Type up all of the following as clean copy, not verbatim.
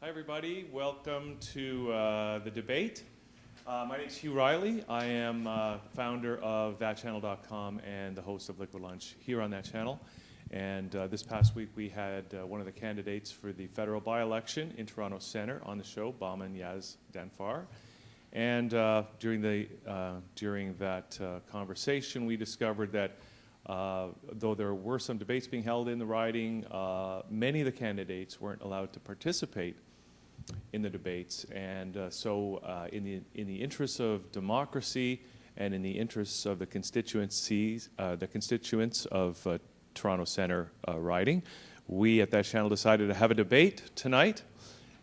Hi, everybody. Welcome to the debate. My name is Hugh Riley. I am founder of thatchannel.com and the host of Liquid Lunch here on that channel. And this past week, we had one of the candidates for the federal by-election in Toronto Centre on the show, Bahman Yazdanfar. And during that conversation, we discovered that though there were some debates being held in the riding, many of the candidates weren't allowed to participate in the debates. And so in the interests of democracy and in the interests of the constituents of Toronto Centre riding, we at that channel decided to have a debate tonight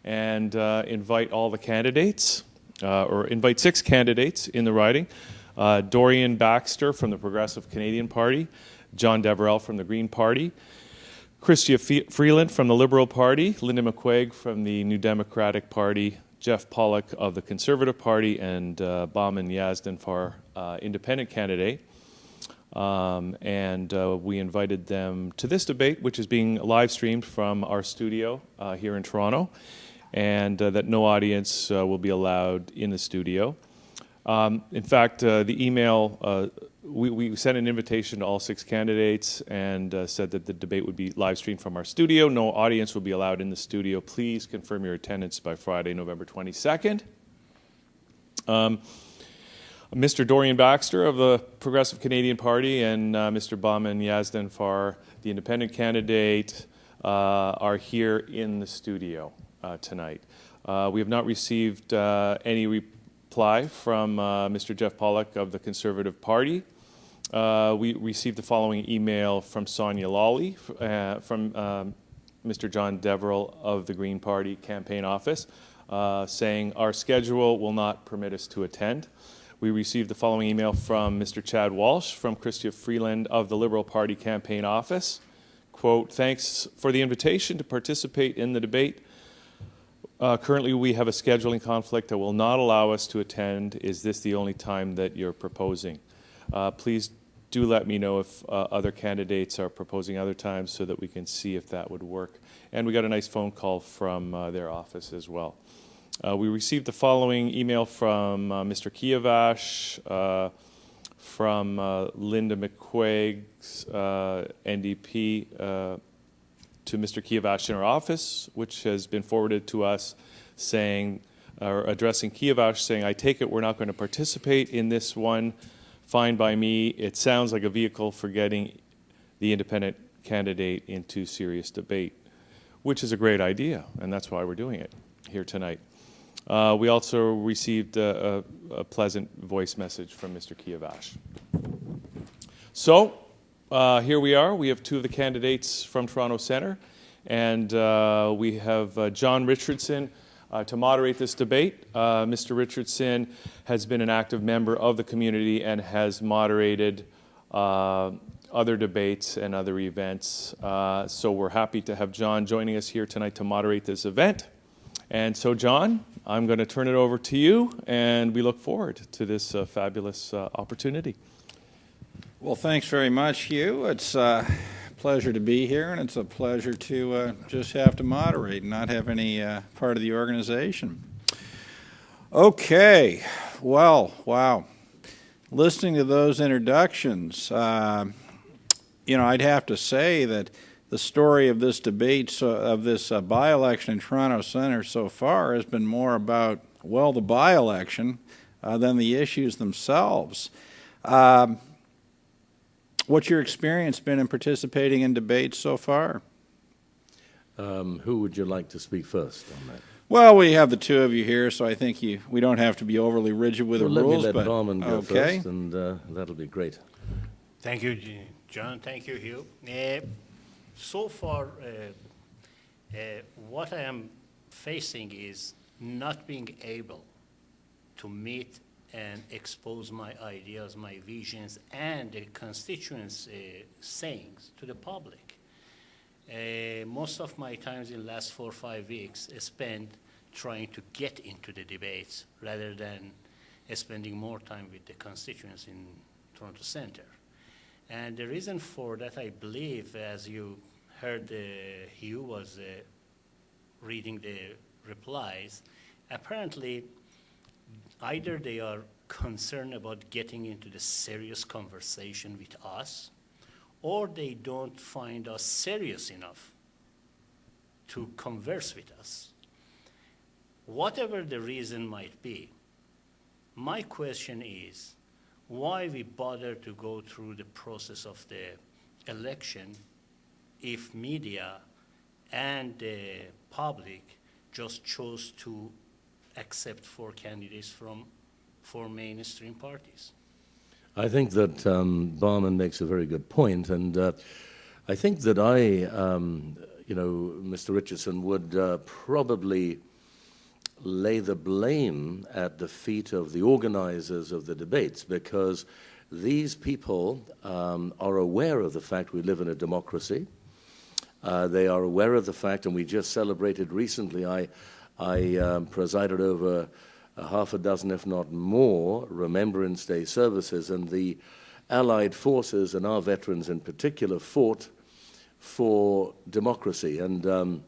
and invite all the candidates, or invite 6 candidates in the riding. Dorian Baxter from the Progressive Canadian Party, John Deverell from the Green Party, Chrystia Freeland from the Liberal Party, Linda McQuaig from the New Democratic Party, Geoff Pollock of the Conservative Party, and Bahman Yazdanfar, independent candidate. We invited them to this debate, which is being live streamed from our studio here in Toronto, and that no audience will be allowed in the studio. In fact, the email, we sent an invitation to all 6 candidates and said that the debate would be live streamed from our studio. No audience will be allowed in the studio. Please confirm your attendance by Friday, November 22nd. Mr. Dorian Baxter of the Progressive Canadian Party and Mr. Bahman Yazdanfar, the independent candidate, are here in the studio tonight. We have not received any reply from Mr. Geoff Pollock of the Conservative Party. We received the following email from Sonia Lawley from Mr. John Deverell of the Green Party campaign office saying our schedule will not permit us to attend. We received the following email from Mr. Chad Walsh from Chrystia Freeland of the Liberal Party campaign office. Quote, thanks for the invitation to participate in the debate. Currently, we have a scheduling conflict that will not allow us to attend. Is this the only time that you're proposing? Please do let me know if other candidates are proposing other times so that we can see if that would work. And we got a nice phone call from their office as well. We received the following email from Mr. Kiavash, from Linda McQuaig's NDP, to Mr. Kiavash in our office, which has been forwarded to us saying, or addressing Kiavash saying, I take it we're not going to participate in this one. Fine by me. It sounds like a vehicle for getting the independent candidate into serious debate, which is a great idea, and that's why we're doing it here tonight. We also received a pleasant voice message from Mr. Kiavash. So, here we are. We have 2 of the candidates from Toronto Centre, and we have John Richardson to moderate this debate. Mr. Richardson has been an active member of the community and has moderated other debates and other events. So we're happy to have John joining us here tonight to moderate this event. And so, John, I'm going to turn it over to you, and we look forward to this fabulous opportunity. Well, thanks very much, Hugh. It's a pleasure to be here, and it's a pleasure to just have to moderate and not have any part of the organization. Okay, well, wow. Listening to those introductions, I'd have to say that the story of this debate, of this by-election in Toronto Centre so far has been more about, well, the by-election than the issues themselves. What's your experience been in participating in debates so far? Who would you like to speak first on that? Well, we have the 2 of you here, so I think we don't have to be overly rigid with the rules. Let me let Bahman go okay. First, and that'll be great. Thank you, John. Thank you, Hugh. So far, what I am facing is not being able to meet and expose my ideas, my visions, and the constituents' sayings to the public. Most of my times in the last 4 or 5 weeks spent trying to get into the debates rather than spending more time with the constituents in Toronto Centre. And the reason for that, I believe, as you heard Hugh was reading the replies, apparently either they are concerned about getting into the serious conversation with us, or they don't find us serious enough to converse with us. Whatever the reason might be, my question is, why we bother to go through the process of the election if media and the public just chose to accept 4 candidates from 4 mainstream parties? I think that Bahman makes a very good point, and I think that Mr. Richardson would probably lay the blame at the feet of the organizers of the debates, because these people are aware of the fact we live in a democracy. They are aware of the fact, and we just celebrated recently, I presided over a half a dozen, if not more, Remembrance Day services, and the Allied forces and our veterans in particular fought for democracy. And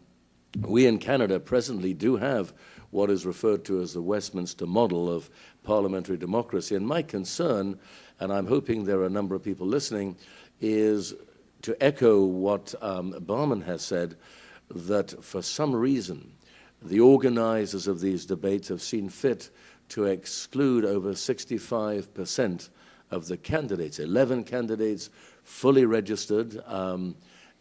we in Canada presently do have what is referred to as the Westminster model of parliamentary democracy. And my concern, and I'm hoping there are a number of people listening, is to echo what Bahman has said, that for some reason the organizers of these debates have seen fit to exclude over 65% of the candidates, 11 candidates fully registered,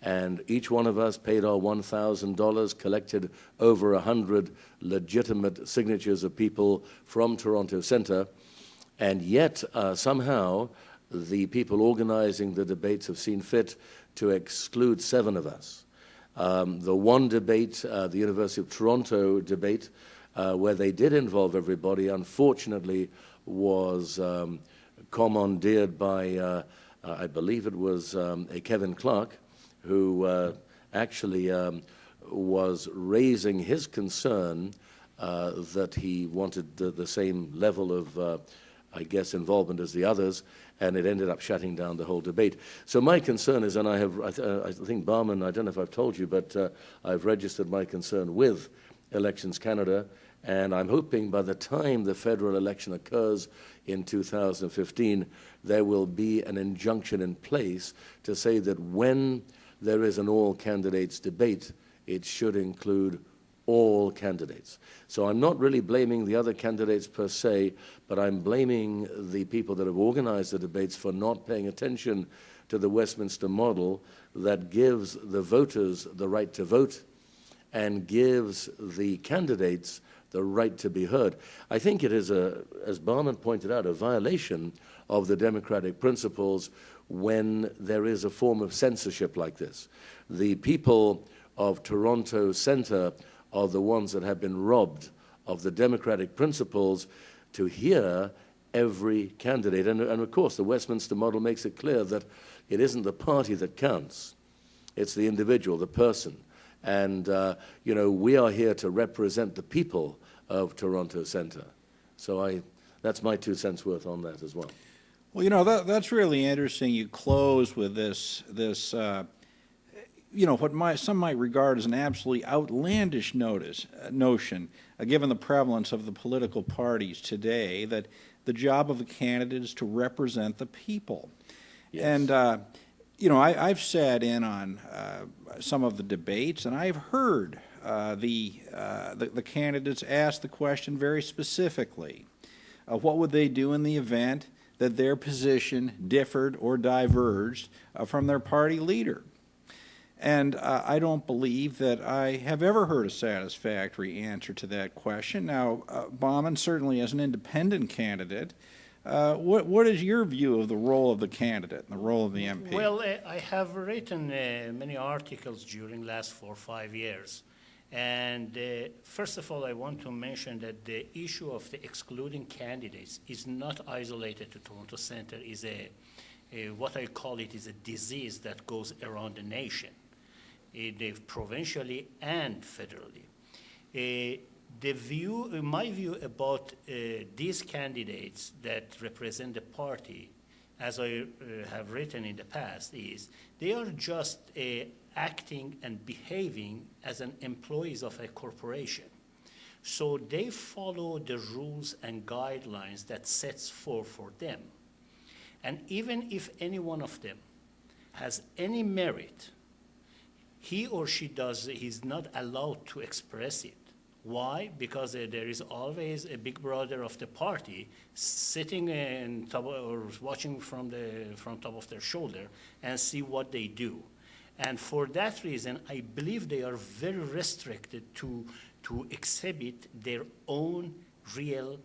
and each one of us paid our $1,000, collected over 100 legitimate signatures of people from Toronto Centre, and yet somehow the people organizing the debates have seen fit to exclude 7 of us. The one debate, the University of Toronto debate, where they did involve everybody, unfortunately was commandeered by, I believe it was a Kevin Clark, who actually was raising his concern that he wanted the same level of, I guess, involvement as the others, and it ended up shutting down the whole debate. So my concern is, and I think Bahman, I don't know if I've told you, but I've registered my concern with Elections Canada, and I'm hoping by the time the federal election occurs in 2015, there will be an injunction in place to say that when there is an all-candidates debate, it should include all candidates. So I'm not really blaming the other candidates per se, but I'm blaming the people that have organized the debates for not paying attention to the Westminster model that gives the voters the right to vote and gives the candidates the right to be heard. I think it is, as Bahman pointed out, a violation of the democratic principles when there is a form of censorship like this. The people of Toronto Centre are the ones that have been robbed of the democratic principles to hear every candidate. And of course, the Westminster model makes it clear that it isn't the party that counts. It's the individual, the person. And, we are here to represent the people of Toronto Centre. So that's my 2 cents worth on that as well. Well, that's really interesting. You close with this what some might regard as an absolutely outlandish notion, given the prevalence of the political parties today, that the job of a candidate is to represent the people. Yes. And, I've sat in on some of the debates, and I've heard the candidates ask the question very specifically. What would they do in the event that their position differed or diverged from their party leader? And I don't believe that I have ever heard a satisfactory answer to that question. Now, Bahman, certainly as an independent candidate, what is your view of the role of the candidate and the role of the MP? Well, I have written many articles during the last 4 or 5 years. And first of all, I want to mention that the issue of the excluding candidates is not isolated to Toronto Centre. Is what I call it is a disease that goes around the nation, provincially and federally. My view about these candidates that represent the party, as I have written in the past, is they are just acting and behaving as an employees of a corporation. So they follow the rules and guidelines that sets forth for them. And even if any one of them has any merit, he or she he's not allowed to express it. Why? Because there is always a big brother of the party sitting in top or watching from top of their shoulder and see what they do. And for that reason, I believe they are very restricted to exhibit their own real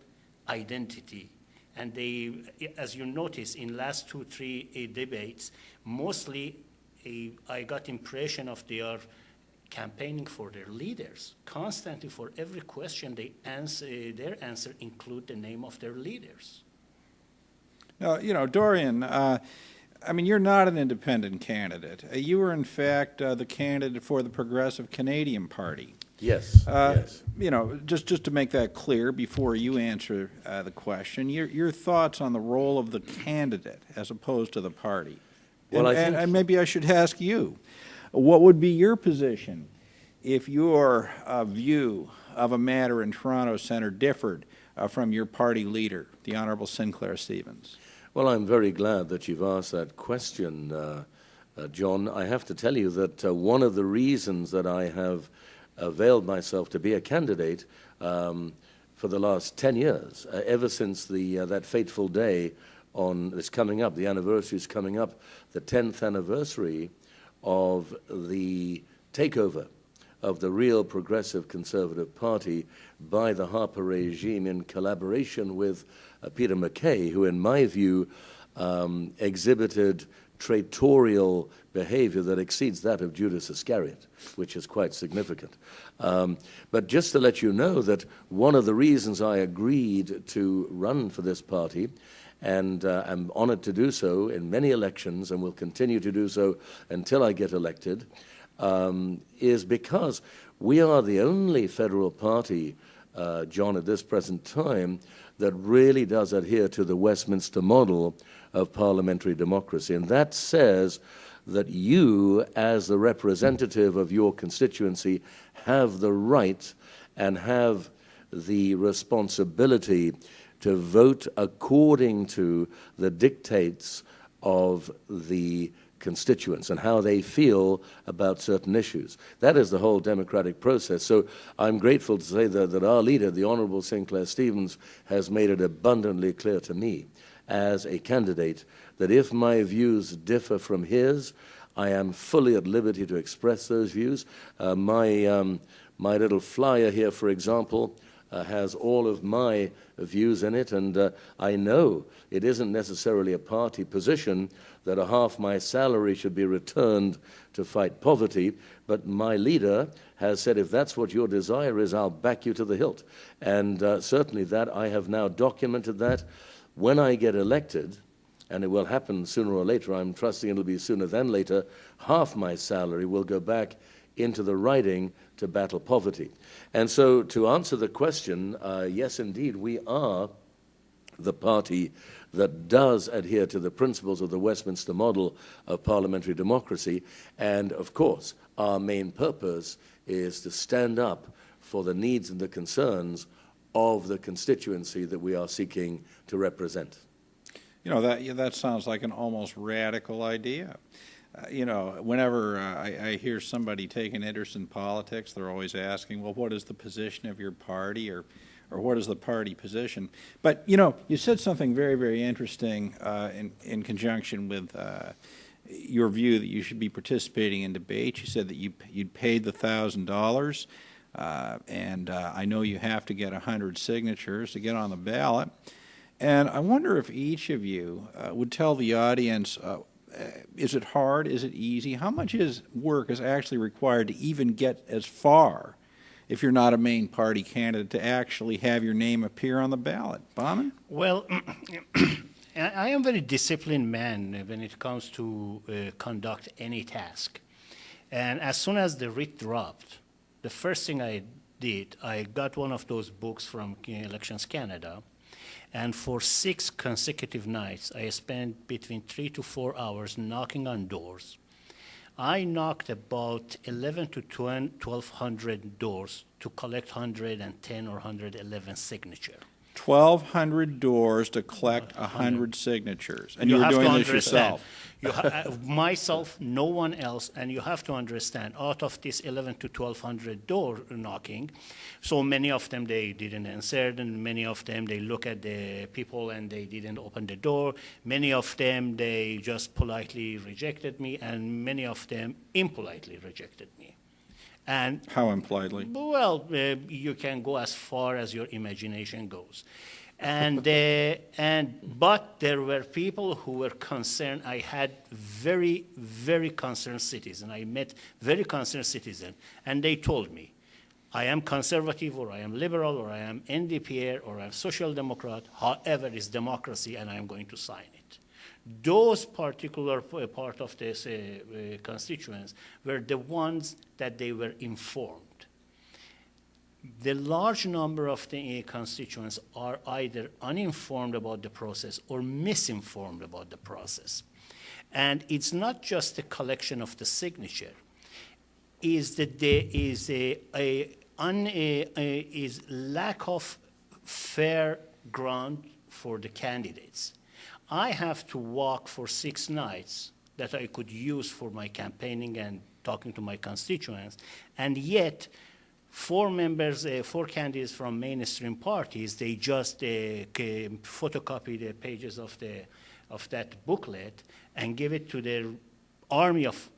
identity. And they, as you notice, in last 2-3 debates, mostly I got impression of they are campaigning for their leaders. Constantly, for every question they answer, their answer include the name of their leaders. Now, Dorian, I mean, you're not an independent candidate. You were, in fact, the candidate for the Progressive Canadian Party. Yes, yes. Just to make that clear before you answer the question, your thoughts on the role of the candidate as opposed to the party. Well, and maybe I should ask you, what would be your position if your view of a matter in Toronto Centre differed from your party leader, the Honourable Sinclair Stevens? Well, I'm very glad that you've asked that question, John. I have to tell you that one of the reasons that I have availed myself to be a candidate for the last 10 years, ever since that fateful day that's coming up, the anniversary is coming up, the 10th anniversary of the takeover of the real Progressive Conservative Party by the Harper regime in collaboration with Peter McKay, who in my view exhibited traitorial behavior that exceeds that of Judas Iscariot, which is quite significant. But just to let you know that one of the reasons I agreed to run for this party, and I'm honored to do so in many elections and will continue to do so until I get elected, is because we are the only federal party, John, at this present time, that really does adhere to the Westminster model of parliamentary democracy. And that says that you, as the representative of your constituency, have the right and have the responsibility to vote according to the dictates of the constituents and how they feel about certain issues. That is the whole democratic process. So I'm grateful to say that our leader, the Honourable Sinclair Stevens, has made it abundantly clear to me as a candidate that if my views differ from his, I am fully at liberty to express those views. My little flyer here, for example, has all of my views in it, and I know it isn't necessarily a party position that a half my salary should be returned to fight poverty, but my leader has said, if that's what your desire is, I'll back you to the hilt. And certainly that, I have now documented that. When I get elected, and it will happen sooner or later, I'm trusting it'll be sooner than later, half my salary will go back into the riding to battle poverty. And so to answer the question, yes, indeed, we are the party that does adhere to the principles of the Westminster model of parliamentary democracy. And of course, our main purpose is to stand up for the needs and the concerns of the constituency that we are seeking to represent. That sounds like an almost radical idea. Whenever I hear somebody take an interest in politics, they're always asking, well, what is the position of your party, or what is the party position? But, you said something very, very interesting in conjunction with your view that you should be participating in debate. You said that you'd paid the $1,000, and I know you have to get 100 signatures to get on the ballot. And I wonder if each of you would tell the audience, is it hard? Is it easy? How much work is actually required to even get as far, if you're not a main party candidate, to actually have your name appear on the ballot? Bahman? Well, I am a very disciplined man when it comes to conduct any task. And as soon as the writ dropped, the first thing I did, I got one of those books from Elections Canada. And for 6 consecutive nights, I spent between 3 to 4 hours knocking on doors. I knocked about 11 to 1,200 doors to collect 110 or 111 signatures. 1,200 doors to collect 100 signatures, and you were have doing to this understand, yourself. myself, no one else, and you have to understand, out of this 11 to 1,200 door knocking, so many of them they didn't answer, and many of them they look at the people and they didn't open the door. Many of them they just politely rejected me, and many of them impolitely rejected me. And How impolitely? well, you can go as far as your imagination goes. But there were people who were concerned. I had very, very concerned citizens. I met very concerned citizens, and they told me, I am conservative, or I am liberal, or I am NDP, or I am social democrat, however, it's democracy, and I am going to sign it. Those particular part of this constituents were the ones that they were informed. The large number of the constituents are either uninformed about the process or misinformed about the process. And it's not just the collection of the signature, is that there is is lack of fair ground for the candidates. I have to walk for 6 nights that I could use for my campaigning and talking to my constituents, and yet 4 candidates from mainstream parties, they just photocopy the pages of that booklet and give it to their army of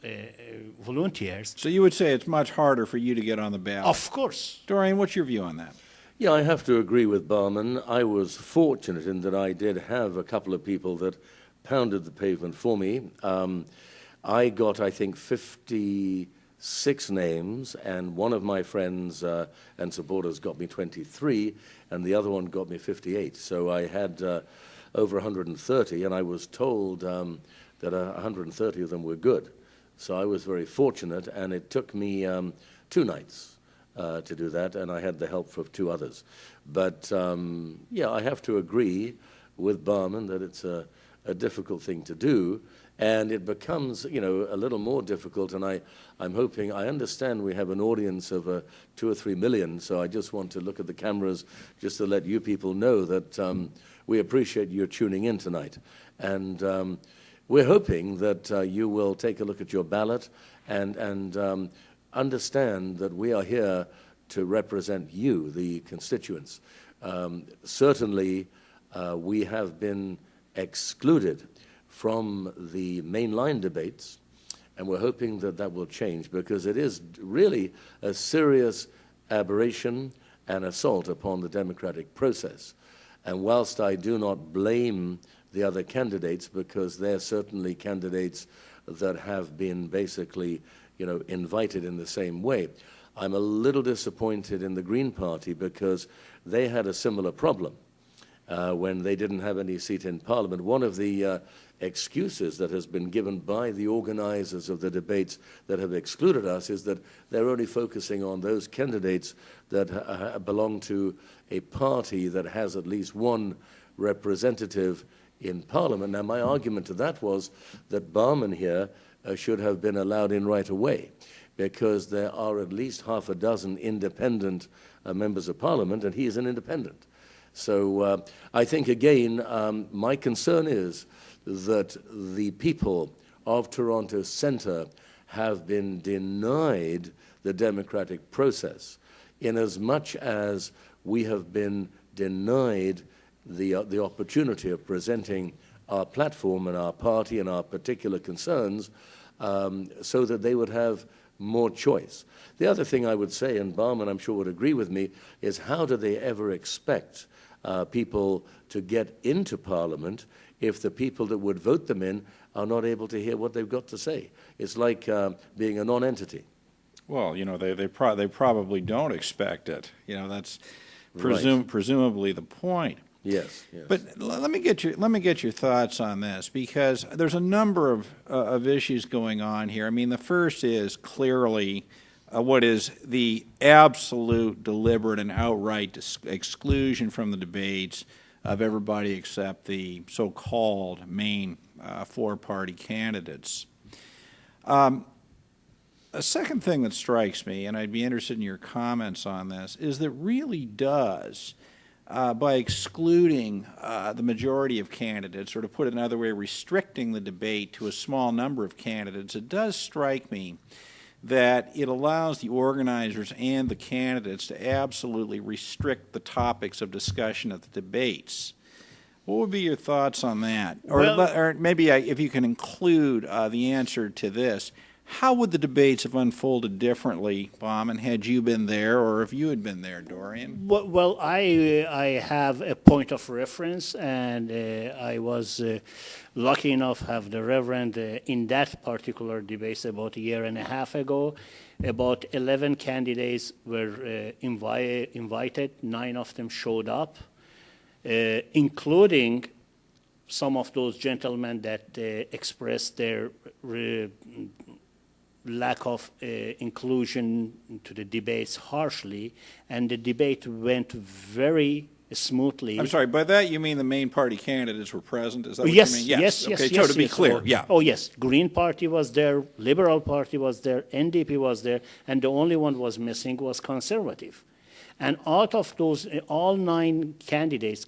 volunteers. So you would say it's much harder for you to get on the ballot. Of course. Dorian, what's your view on that? Yeah, I have to agree with Bahman. I was fortunate in that I did have a couple of people that pounded the pavement for me. I got, I think, 56 names, and one of my friends and supporters got me 23, and the other one got me 58. So I had over 130, and I was told that 130 of them were good. So I was very fortunate, and it took me 2 nights to do that, and I had the help of 2 others. But yeah, I have to agree with Bahman that it's a difficult thing to do, and it becomes, a little more difficult. And I'm hoping, I understand we have an audience of 2 or 3 million, so I just want to look at the cameras just to let you people know that we appreciate your tuning in tonight. And we're hoping that you will take a look at your ballot and understand that we are here to represent you, the constituents. Certainly, we have been excluded from the mainline debates, and we're hoping that that will change, because it is really a serious aberration and assault upon the democratic process. And whilst I do not blame the other candidates, because they're certainly candidates that have been basically invited in the same way, I'm a little disappointed in the Green Party, because they had a similar problem when they didn't have any seat in Parliament. One of the excuses that has been given by the organizers of the debates that have excluded us is that they're only focusing on those candidates that belong to a party that has at least 1 representative in Parliament. Now, my argument to that was that Bahman here should have been allowed in right away, because there are at least half a dozen independent members of Parliament, and he is an independent. So I think, again, my concern is that the people of Toronto Centre have been denied the democratic process, in as much as we have been denied the opportunity of presenting our platform and our party and our particular concerns, so that they would have more choice. The other thing I would say, and Bahman I'm sure would agree with me, is how do they ever expect people to get into Parliament if the people that would vote them in are not able to hear what they've got to say? It's like being a non-entity. Well, they probably don't expect it. That's Right. presumably the point. Yes, yes. But let me get your thoughts on this, because there's a number of issues going on here. I mean, the first is clearly what is the absolute, deliberate, and outright exclusion from the debates of everybody except the so-called main 4-party candidates. A second thing that strikes me, and I'd be interested in your comments on this, is that really does, by excluding the majority of candidates, or to put it another way, restricting the debate to a small number of candidates, it does strike me that it allows the organizers and the candidates to absolutely restrict the topics of discussion at the debates. What would be your thoughts on that? Or maybe if you can include the answer to this, how would the debates have unfolded differently, Bahman, had you been there, or if you had been there, Dorian? Well, I have a point of reference, and I was lucky enough to have the Reverend in that particular debate about a year and a half ago. About 11 candidates were invited. 9 of them showed up, including some of those gentlemen that expressed their lack of inclusion to the debates harshly, and the debate went very smoothly. I'm sorry, by that you mean the main party candidates were present? Is that what Yes, you mean? yes. Okay, so to be clear, yeah. Oh, yes. Green Party was there, Liberal Party was there, NDP was there, and the only one was missing was Conservative. And out of those, all 9 candidates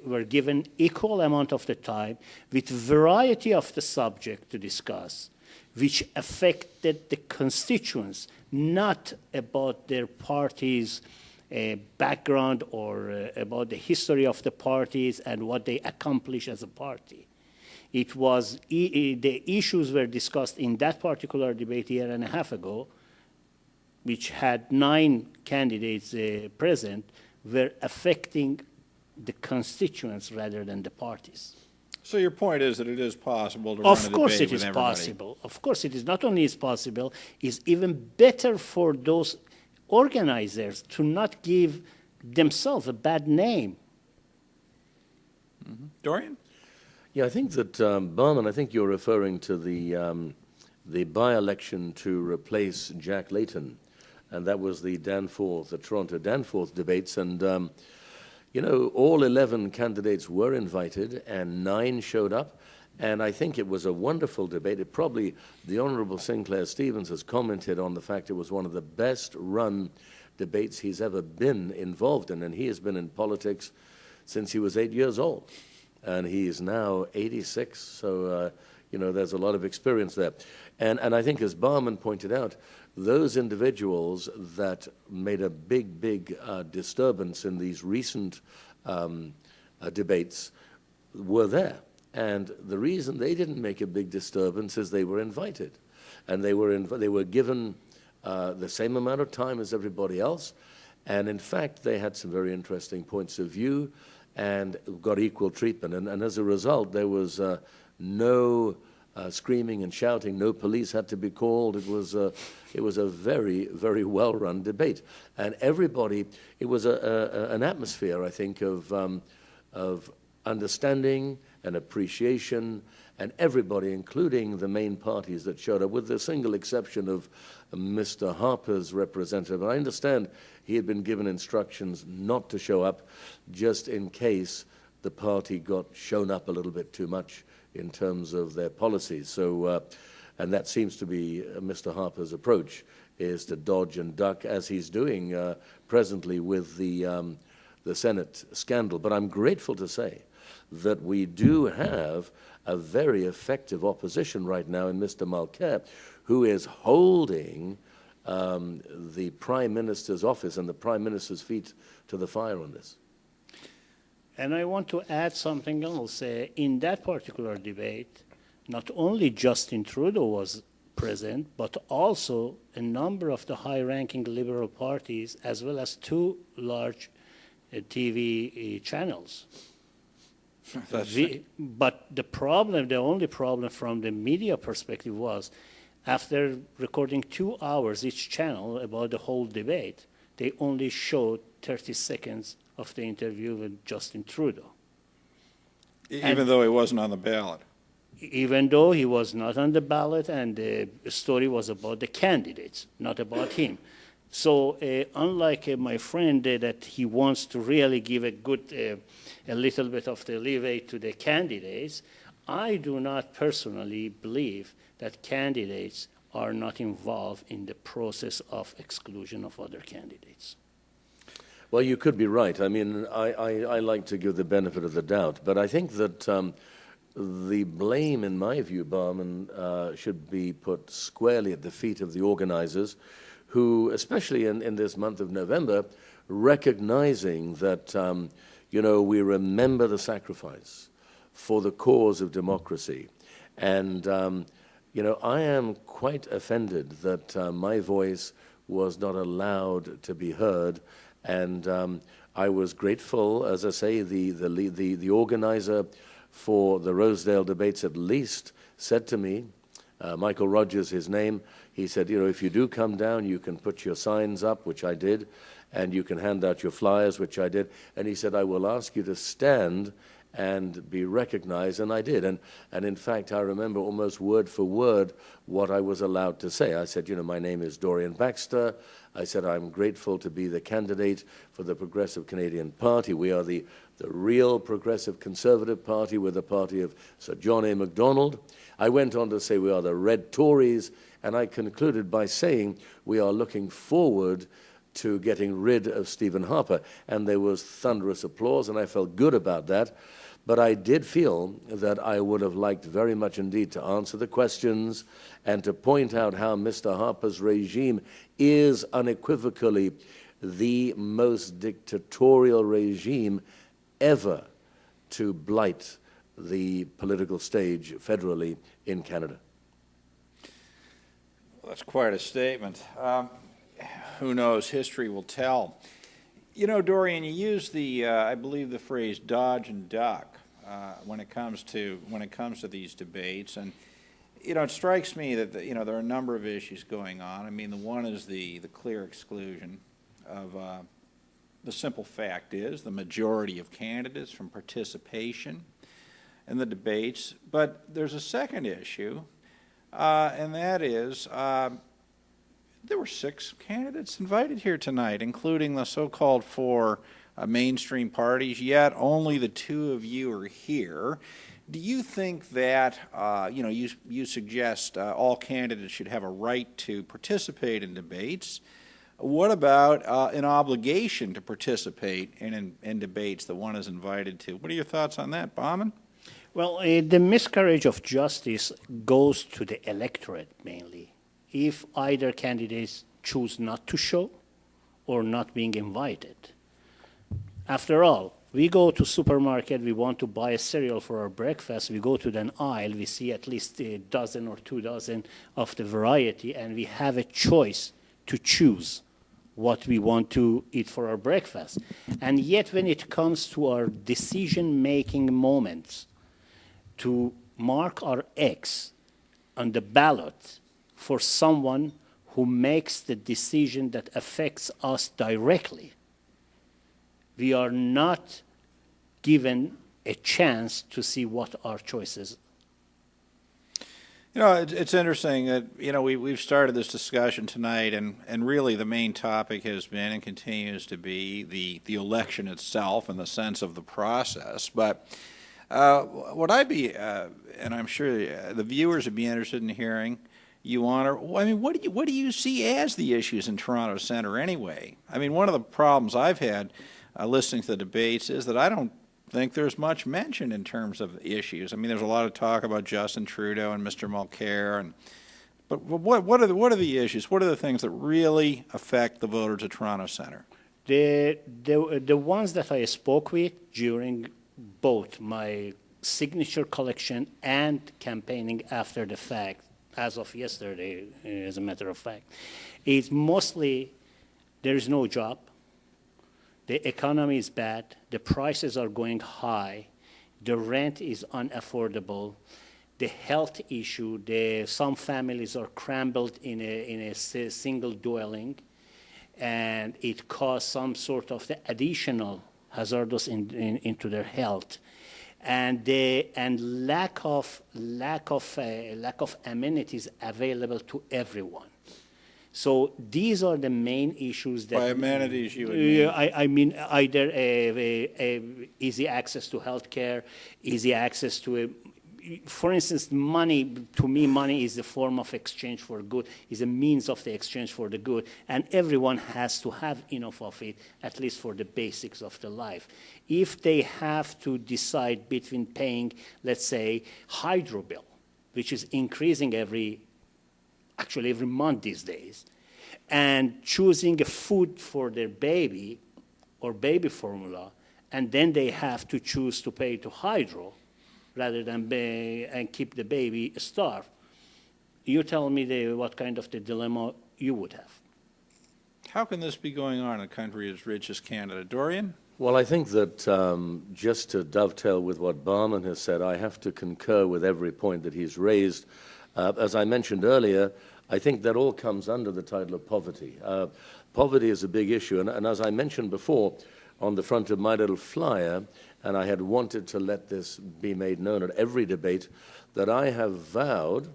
were given equal amount of the time with variety of the subject to discuss, which affected the constituents, not about their party's background or about the history of the parties and what they accomplish as a party. It was, the issues were discussed in that particular debate a year and a half ago, which had 9 candidates present, were affecting the constituents rather than the parties. So your point is that it is possible to run a debate with everybody? Of course it is possible. Of course it is. Not only is possible, it's even better for those organizers to not give themselves a bad name. Mm-hmm. Dorian? Yeah, I think that, Bahman, I think you're referring to the by-election to replace Jack Layton, and that was the Toronto Danforth debates, and you know, all 11 candidates were invited, and 9 showed up, and I think it was a wonderful debate. It probably, the Honourable Sinclair Stevens has commented on the fact it was one of the best-run debates he's ever been involved in, and he has been in politics since he was 8 years old, and he is now 86, so, you know, there's a lot of experience there. And I think, as Bahman pointed out, those individuals that made a big disturbance in these recent debates were there. And the reason they didn't make a big disturbance is they were invited. And they were given the same amount of time as everybody else. And in fact, they had some very interesting points of view and got equal treatment. And as a result, there was no screaming and shouting. No police had to be called. It was a very well-run debate, and everybody. It was an atmosphere, I think, of understanding and appreciation, and everybody, including the main parties that showed up, with the single exception of Mr. Harper's representative. I understand he had been given instructions not to show up, just in case the party got shown up a little bit too much in terms of their policies. So, and that seems to be Mr. Harper's approach, is to dodge and duck, as he's doing presently with the Senate scandal. But I'm grateful to say that we do have a very effective opposition right now in Mr. Mulcair, who is holding the Prime Minister's office and the Prime Minister's feet to the fire on this. And I want to add something else. In that particular debate, not only Justin Trudeau was present, but also a number of the high-ranking Liberal parties, as well as 2 large TV channels. But the only problem from the media perspective was, after recording 2 hours each channel about the whole debate, they only showed 30 seconds of the interview with Justin Trudeau. Even though he wasn't on the ballot? Even though he was not on the ballot, and the story was about the candidates, not about him. So unlike my friend that he wants to really give a little bit of the leeway to the candidates, I do not personally believe that candidates are not involved in the process of exclusion of other candidates. Well, you could be right. I mean, I like to give the benefit of the doubt, but I think that the blame, in my view, Bahman, should be put squarely at the feet of the organizers, who, especially in this month of November, recognizing that, we remember the sacrifice for the cause of democracy. And, I am quite offended that my voice was not allowed to be heard. And I was grateful, as I say, the organizer for the Rosedale debates at least said to me, Michael Rogers, his name, he said, if you do come down, you can put your signs up, which I did, and you can hand out your flyers, which I did. And he said, I will ask you to stand and be recognized, and I did. And in fact, I remember almost word for word what I was allowed to say. I said, my name is Dorian Baxter. I said, I'm grateful to be the candidate for the Progressive Canadian Party. We are the real Progressive Conservative Party. We're the party of Sir John A. Macdonald. I went on to say we are the Red Tories, and I concluded by saying we are looking forward to getting rid of Stephen Harper. And there was thunderous applause, and I felt good about that. But I did feel that I would have liked very much indeed to answer the questions and to point out how Mr. Harper's regime is unequivocally the most dictatorial regime ever to blight the political stage federally in Canada. Well, that's quite a statement. Who knows? History will tell. Dorian, you use I believe, the phrase "dodge and duck" when it comes to these debates, and it strikes me that there are a number of issues going on. I mean, the one is the clear exclusion of. The simple fact is the majority of candidates from participation in the debates. But there's a second issue, and that is. There were 6 candidates invited here tonight, including the so-called 4 mainstream parties, yet only the 2 of you are here. Do you think that, you suggest all candidates should have a right to participate in debates? What about an obligation to participate in debates that one is invited to? What are your thoughts on that, Bahman? Well, the miscarriage of justice goes to the electorate mainly. If either candidates choose not to show or not being invited. After all, we go to supermarket, we want to buy a cereal for our breakfast, we go to an aisle, we see at least a dozen or 2 dozen of the variety, and we have a choice to choose what we want to eat for our breakfast. And yet when it comes to our decision-making moments, to mark our X on the ballot for someone who makes the decision that affects us directly, we are not given a chance to see what our choices. It's interesting that, we've started this discussion tonight, and really the main topic has been and continues to be the election itself in the sense of the process. But would I be, and I'm sure the viewers would be interested in hearing, what do you see as the issues in Toronto Centre anyway? I mean, one of the problems I've had listening to the debates is that I don't think there's much mention in terms of issues. I mean, there's a lot of talk about Justin Trudeau and Mr. Mulcair, but what are the issues? What are the things that really affect the voters of Toronto Centre? The ones that I spoke with during both my signature collection and campaigning after the fact, as of yesterday, as a matter of fact, is mostly there is no job, the economy is bad, the prices are going high, the rent is unaffordable, the health issue, some families are crambled in a single dwelling, and it caused some sort of the additional hazardous into their health. And lack of amenities available to everyone. So these are the main issues that. By amenities, you would mean? I mean either easy access to health care, easy access to for instance, money, to me, money is a form of exchange for good, is a means of the exchange for the good, and everyone has to have enough of it, at least for the basics of the life. If they have to decide between paying, let's say, hydro bill, which is increasing every month these days, and choosing a food for their baby or baby formula, and then they have to choose to pay to hydro, rather than and keep the baby starved, you tell me what kind of the dilemma you would have. How can this be going on in a country as rich as Canada? Dorian? Well, I think that just to dovetail with what Bahman has said, I have to concur with every point that he's raised. As I mentioned earlier, I think that all comes under the title of poverty. Poverty is a big issue, and as I mentioned before, on the front of my little flyer, and I had wanted to let this be made known at every debate, that I have vowed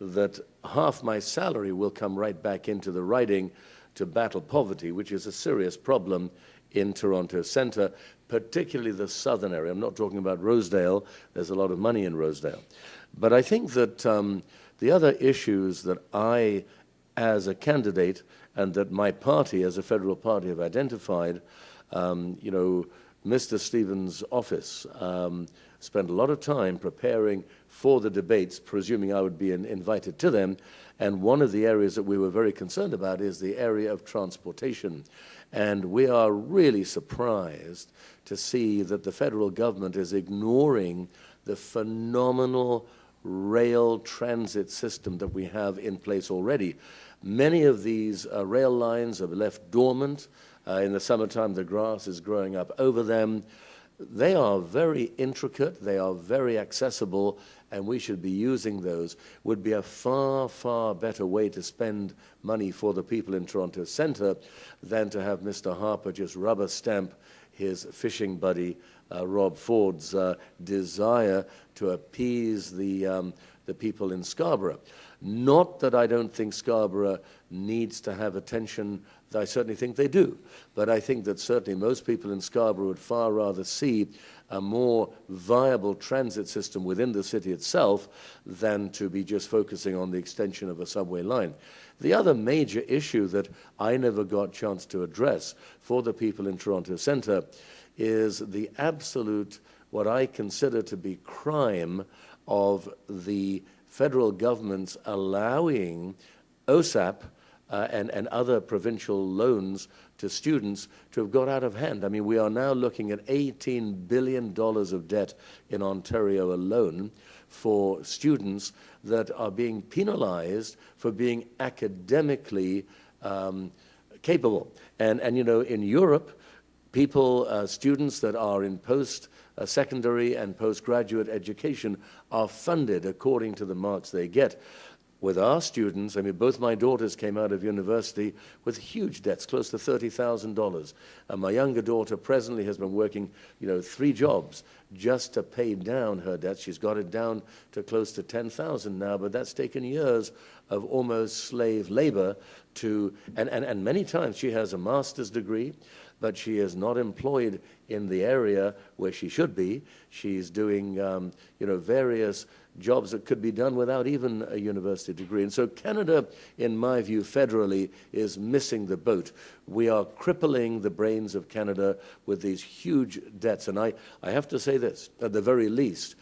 that half my salary will come right back into the riding to battle poverty, which is a serious problem in Toronto Centre, particularly the southern area. I'm not talking about Rosedale. There's a lot of money in Rosedale. But I think that the other issues that I, as a candidate, and that my party, as a federal party, have identified, Mr. Stevens' office spent a lot of time preparing for the debates, presuming I would be invited to them. And one of the areas that we were very concerned about is the area of transportation. And we are really surprised to see that the federal government is ignoring the phenomenal rail transit system that we have in place already. Many of these rail lines are left dormant. In the summertime, the grass is growing up over them. They are very intricate, they are very accessible, and we should be using those. Would be a far, far better way to spend money for the people in Toronto Centre than to have Mr. Harper just rubber stamp his fishing buddy, Rob Ford's desire to appease the people in Scarborough. Not that I don't think Scarborough needs to have attention. I certainly think they do. But I think that certainly most people in Scarborough would far rather see a more viable transit system within the city itself than to be just focusing on the extension of a subway line. The other major issue that I never got a chance to address for the people in Toronto Centre is the absolute, what I consider to be crime of the federal government's allowing OSAP and other provincial loans to students to have got out of hand. I mean, we are now looking at $18 billion of debt in Ontario alone for students that are being penalized for being academically capable. And in Europe, students that are in post-secondary and postgraduate education are funded according to the marks they get. With our students, I mean, both my daughters came out of university with huge debts, close to $30,000. And my younger daughter presently has been working, 3 jobs just to pay down her debts. She's got it down to close to $10,000 now, but that's taken years of almost slave labor and many times she has a master's degree, but she is not employed in the area where she should be. She's doing, various jobs that could be done without even a university degree. And so Canada, in my view, federally, is missing the boat. We are crippling the brains of Canada with these huge debts. And I have to say this, at the very least,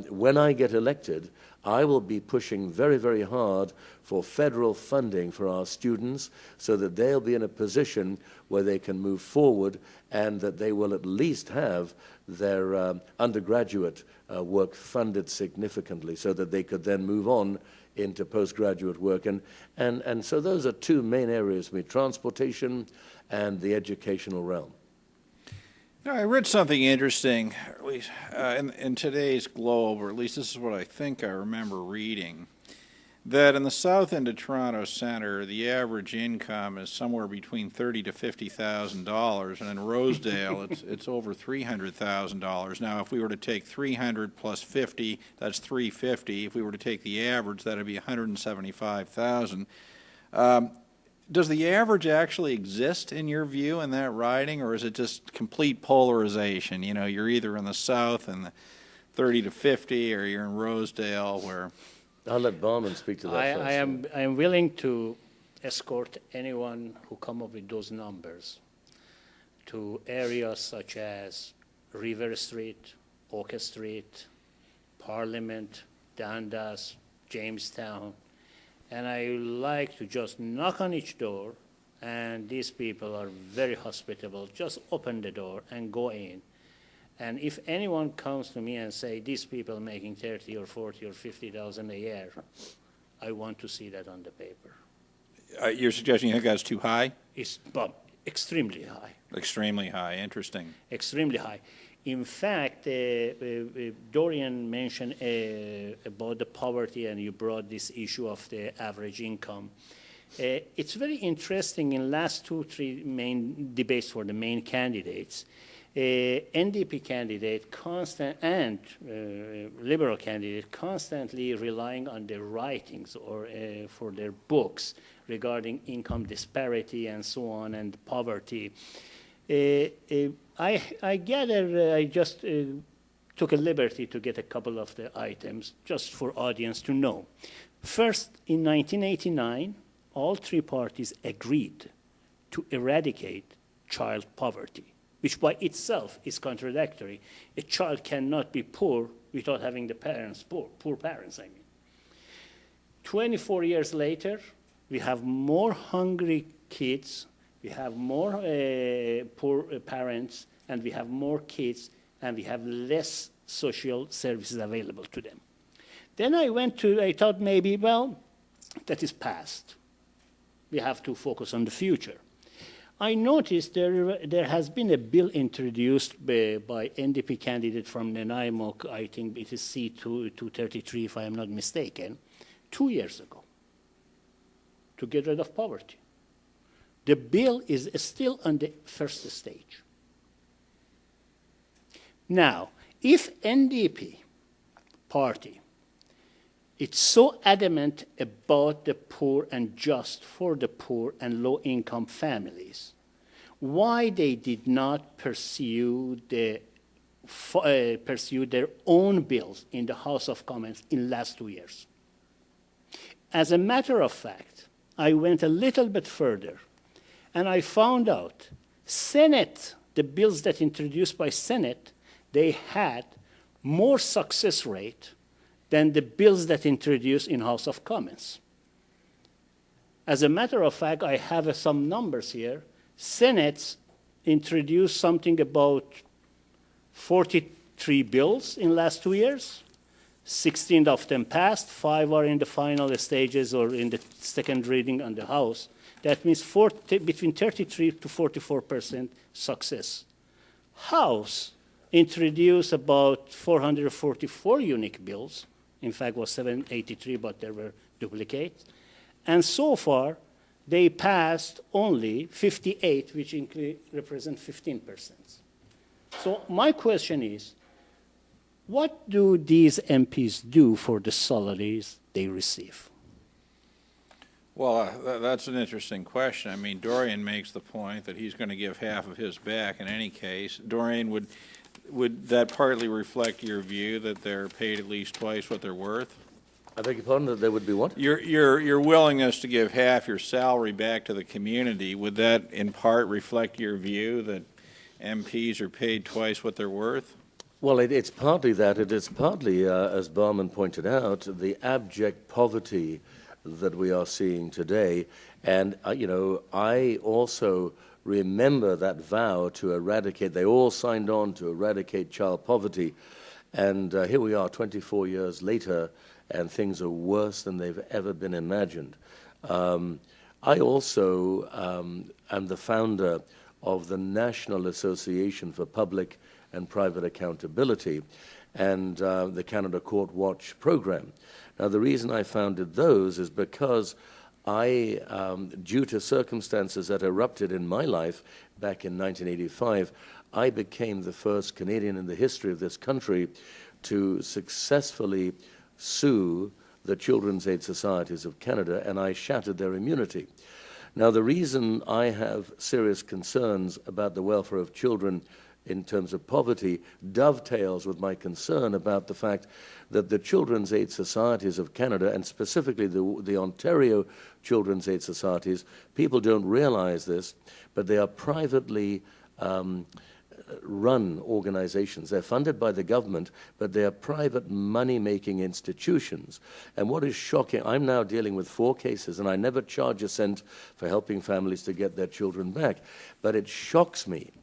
when I get elected, I will be pushing very, very hard for federal funding for our students so that they'll be in a position where they can move forward and that they will at least have their undergraduate work funded significantly so that they could then move on into postgraduate work. And so those are 2 main areas for me, transportation and the educational realm. I read something interesting, at least in today's Globe, or at least this is what I think I remember reading, that in the south end of Toronto Centre, the average income is somewhere between $30,000 to $50,000, and in Rosedale, it's over $300,000. Now, if we were to take 300 plus 50, that's 350. If we were to take the average, that'd be 175,000. Does the average actually exist in your view in that riding, or is it just complete polarization? You're either in the south and 30 to 50, or you're in Rosedale, where I'll let Bahman speak to that first. I am willing to escort anyone who come up with those numbers to areas such as River Street, Oak Street, Parliament, Dundas, Jamestown, and I like to just knock on each door, and these people are very hospitable. Just open the door and go in. And if anyone comes to me and say, these people making 30 or 40 or 50,000 a year, I want to see that on the paper. you're suggesting you think that's too high? It's extremely high. Extremely high. Interesting. Extremely high. In fact, Dorian mentioned about the poverty, and you brought this issue of the average income. It's very interesting in last 2-3 main debates for the main candidates. NDP candidate and liberal candidate constantly relying on their writings or for their books regarding income disparity and so on and poverty. I gather I just took a liberty to get a couple of the items just for audience to know. First, in 1989, all three parties agreed to eradicate child poverty, which by itself is contradictory. A child cannot be poor without having the parents poor parents, I mean. 24 years later, we have more hungry kids, we have more poor parents, and we have more kids, and we have less social services available to them. Then I thought maybe, well, that is past. We have to focus on the future. I noticed there has been a bill introduced by NDP candidate from Nanaimo, I think it is C233 if I am not mistaken, 2 years ago, to get rid of poverty. The bill is still on the first stage. Now, if NDP party it's so adamant about the poor and just for the poor and low-income families, why they did not pursue their own bills in the House of Commons in the last 2 years. As a matter of fact, I went a little bit further, and I found out Senate, the bills that introduced by Senate, they had more success rate than the bills that introduced in House of Commons. As a matter of fact, I have some numbers here. Senate introduced something about 43 bills in the last 2 years. 16 of them passed, 5 are in the final stages or in the second reading on the House. That means between 33 to 44% success. House introduced about 444 unique bills. In fact, it was 783, but there were duplicates. And so far, they passed only 58, which represent 15%. So my question is, what do these MPs do for the salaries they receive? Well, that's an interesting question. I mean, Dorian makes the point that he's going to give half of his back in any case. Dorian, would that partly reflect your view that they're paid at least twice what they're worth? I beg your pardon, that there would be what? Your willingness to give half your salary back to the community, would that in part reflect your view that MPs are paid twice what they're worth? Well, it's partly that. It is partly, as Bahman pointed out, the abject poverty that we are seeing today. And, I also remember that vow to eradicate. They all signed on to eradicate child poverty. And here we are 24 years later, and things are worse than they've ever been imagined. I also am the founder of the National Association for Public and Private Accountability and the Canada Court Watch program. Now, the reason I founded those is because I, due to circumstances that erupted in my life back in 1985, I became the first Canadian in the history of this country to successfully sue the Children's Aid Societies of Canada, and I shattered their immunity. Now, the reason I have serious concerns about the welfare of children in terms of poverty dovetails with my concern about the fact that the Children's Aid Societies of Canada, and specifically the Ontario Children's Aid Societies, people don't realize this, but they are privately run organizations. They're funded by the government, but they are private money-making institutions. And what is shocking, I'm now dealing with 4 cases, and I never charge a cent for helping families to get their children back. But it shocks me,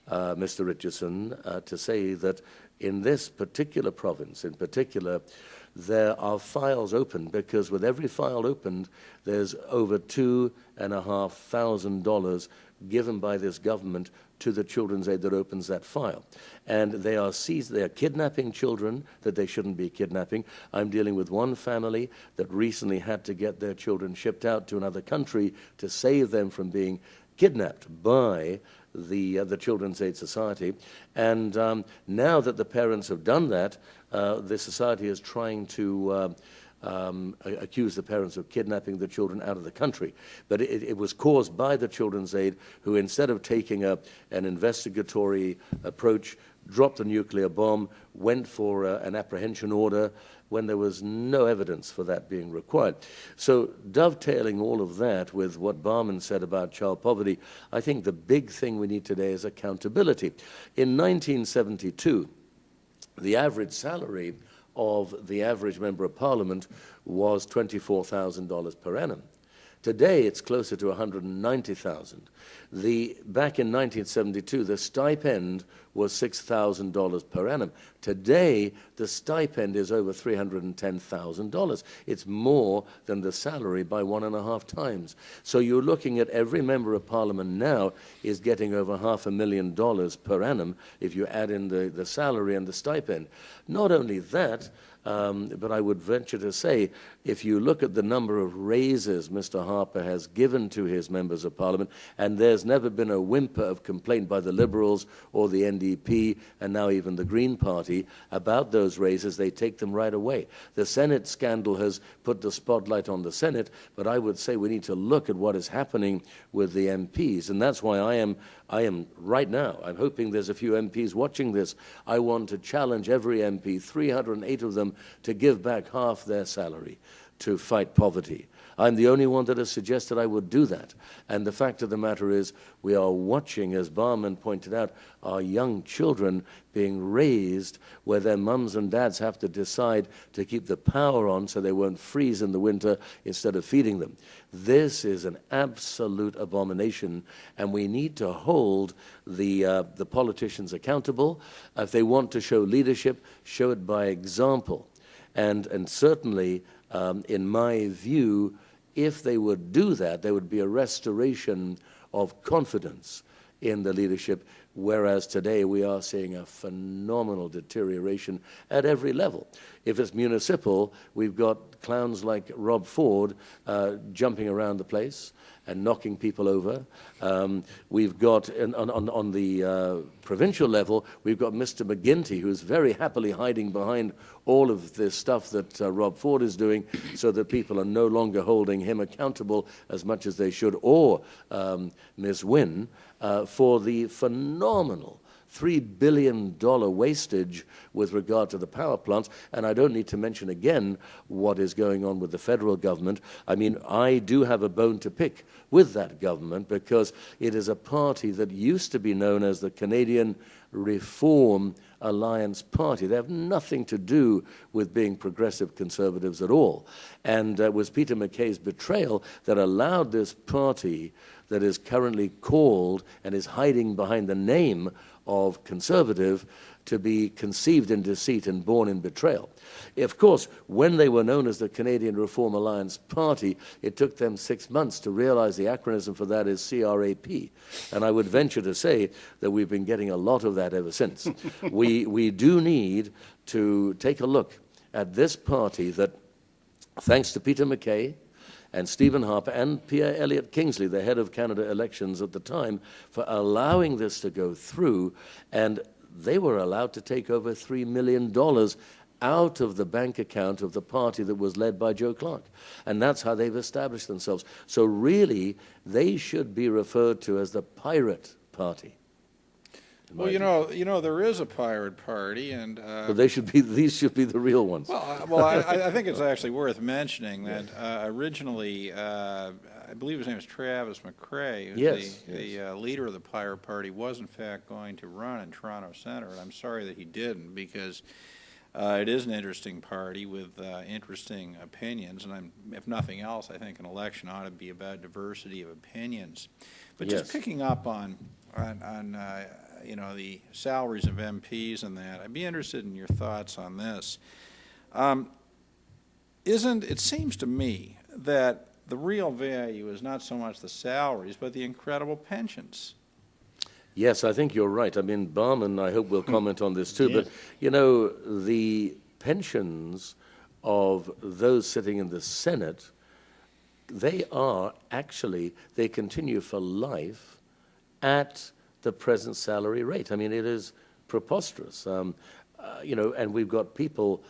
Mr. Richardson, to say that in this particular province, in particular, there are files open, because with every file opened, there's over $2,500 given by this government to the Children's Aid that opens that file. And they are kidnapping children that they shouldn't be kidnapping. I'm dealing with one family that recently had to get their children shipped out to another country to save them from being kidnapped by the Children's Aid Society. And now that the parents have done that, the society is trying to accuse the parents of kidnapping the children out of the country. But it was caused by the Children's Aid, who instead of taking an investigatory approach, dropped a nuclear bomb, went for an apprehension order when there was no evidence for that being required. So dovetailing all of that with what Bahman said about child poverty, I think the big thing we need today is accountability. In 1972, the average salary of the average member of parliament was $24,000 per annum. Today, it's closer to $190,000. Back in 1972, the stipend was $6,000 per annum. Today, the stipend is over $310,000. It's more than the salary by 1.5 times. So you're looking at every member of parliament now is getting over $500,000 per annum if you add in the salary and the stipend. Not only that, but I would venture to say, if you look at the number of raises Mr. Harper has given to his members of parliament, and there's never been a whimper of complaint by the Liberals or the NDP, and now even the Green Party, about those raises, they take them right away. The Senate scandal has put the spotlight on the Senate, but I would say we need to look at what is happening with the MPs, and that's why I am right now, I'm hoping there's a few MPs watching this, I want to challenge every MP, 308 of them, to give back half their salary to fight poverty. I'm the only one that has suggested I would do that. And the fact of the matter is, we are watching, as Bahman pointed out, our young children being raised where their mums and dads have to decide to keep the power on so they won't freeze in the winter instead of feeding them. This is an absolute abomination, and we need to hold the politicians accountable. If they want to show leadership, show it by example. And certainly, in my view, if they would do that, there would be a restoration of confidence in the leadership, whereas today we are seeing a phenomenal deterioration at every level. If it's municipal, we've got clowns like Rob Ford jumping around the place and knocking people over. We've got, on the provincial level, we've got Mr. McGuinty, who's very happily hiding behind all of this stuff that Rob Ford is doing, so that people are no longer holding him accountable as much as they should, or Ms. Wynne, for the phenomenal $3 billion wastage with regard to the power plants. And I don't need to mention again what is going on with the federal government. I mean, I do have a bone to pick with that government, because it is a party that used to be known as the Canadian Reform Alliance Party. They have nothing to do with being progressive conservatives at all. And it was Peter MacKay's betrayal that allowed this party that is currently called and is hiding behind the name of conservative to be conceived in deceit and born in betrayal. Of course, when they were known as the Canadian Reform Alliance Party, it took them 6 months to realize the acronym for that is CRAP. And I would venture to say that we've been getting a lot of that ever since. We do need to take a look at this party that, thanks to Peter MacKay and Stephen Harper and Pierre Elliott Kingsley, the head of Canada Elections at the time, for allowing this to go through. And they were allowed to take over $3 million out of the bank account of the party that was led by Joe Clark. And that's how they've established themselves. So really, they should be referred to as the Pirate Party. in Well, my you know, there is a pirate party, and But these should be the real ones. I think it's actually worth mentioning that originally, I believe his name is Travis McQuaig, who's Yes, the leader of the pirate party, was in fact going to run in Toronto Centre, and I'm sorry that he didn't, because it is an interesting party with interesting opinions, and if nothing else, I think an election ought to be about diversity of opinions. But just Yes. picking up on you know, the salaries of MPs and that, I'd be interested in your thoughts on this. It seems to me that the real value is not so much the salaries, but the incredible pensions. Yes, I think you're right. I mean, Bahman, I hope, will comment on this too. Yes. But, you know, the pensions of those sitting in the Senate, they continue for life at the present salary rate. I mean, it is preposterous. You know, and we've got people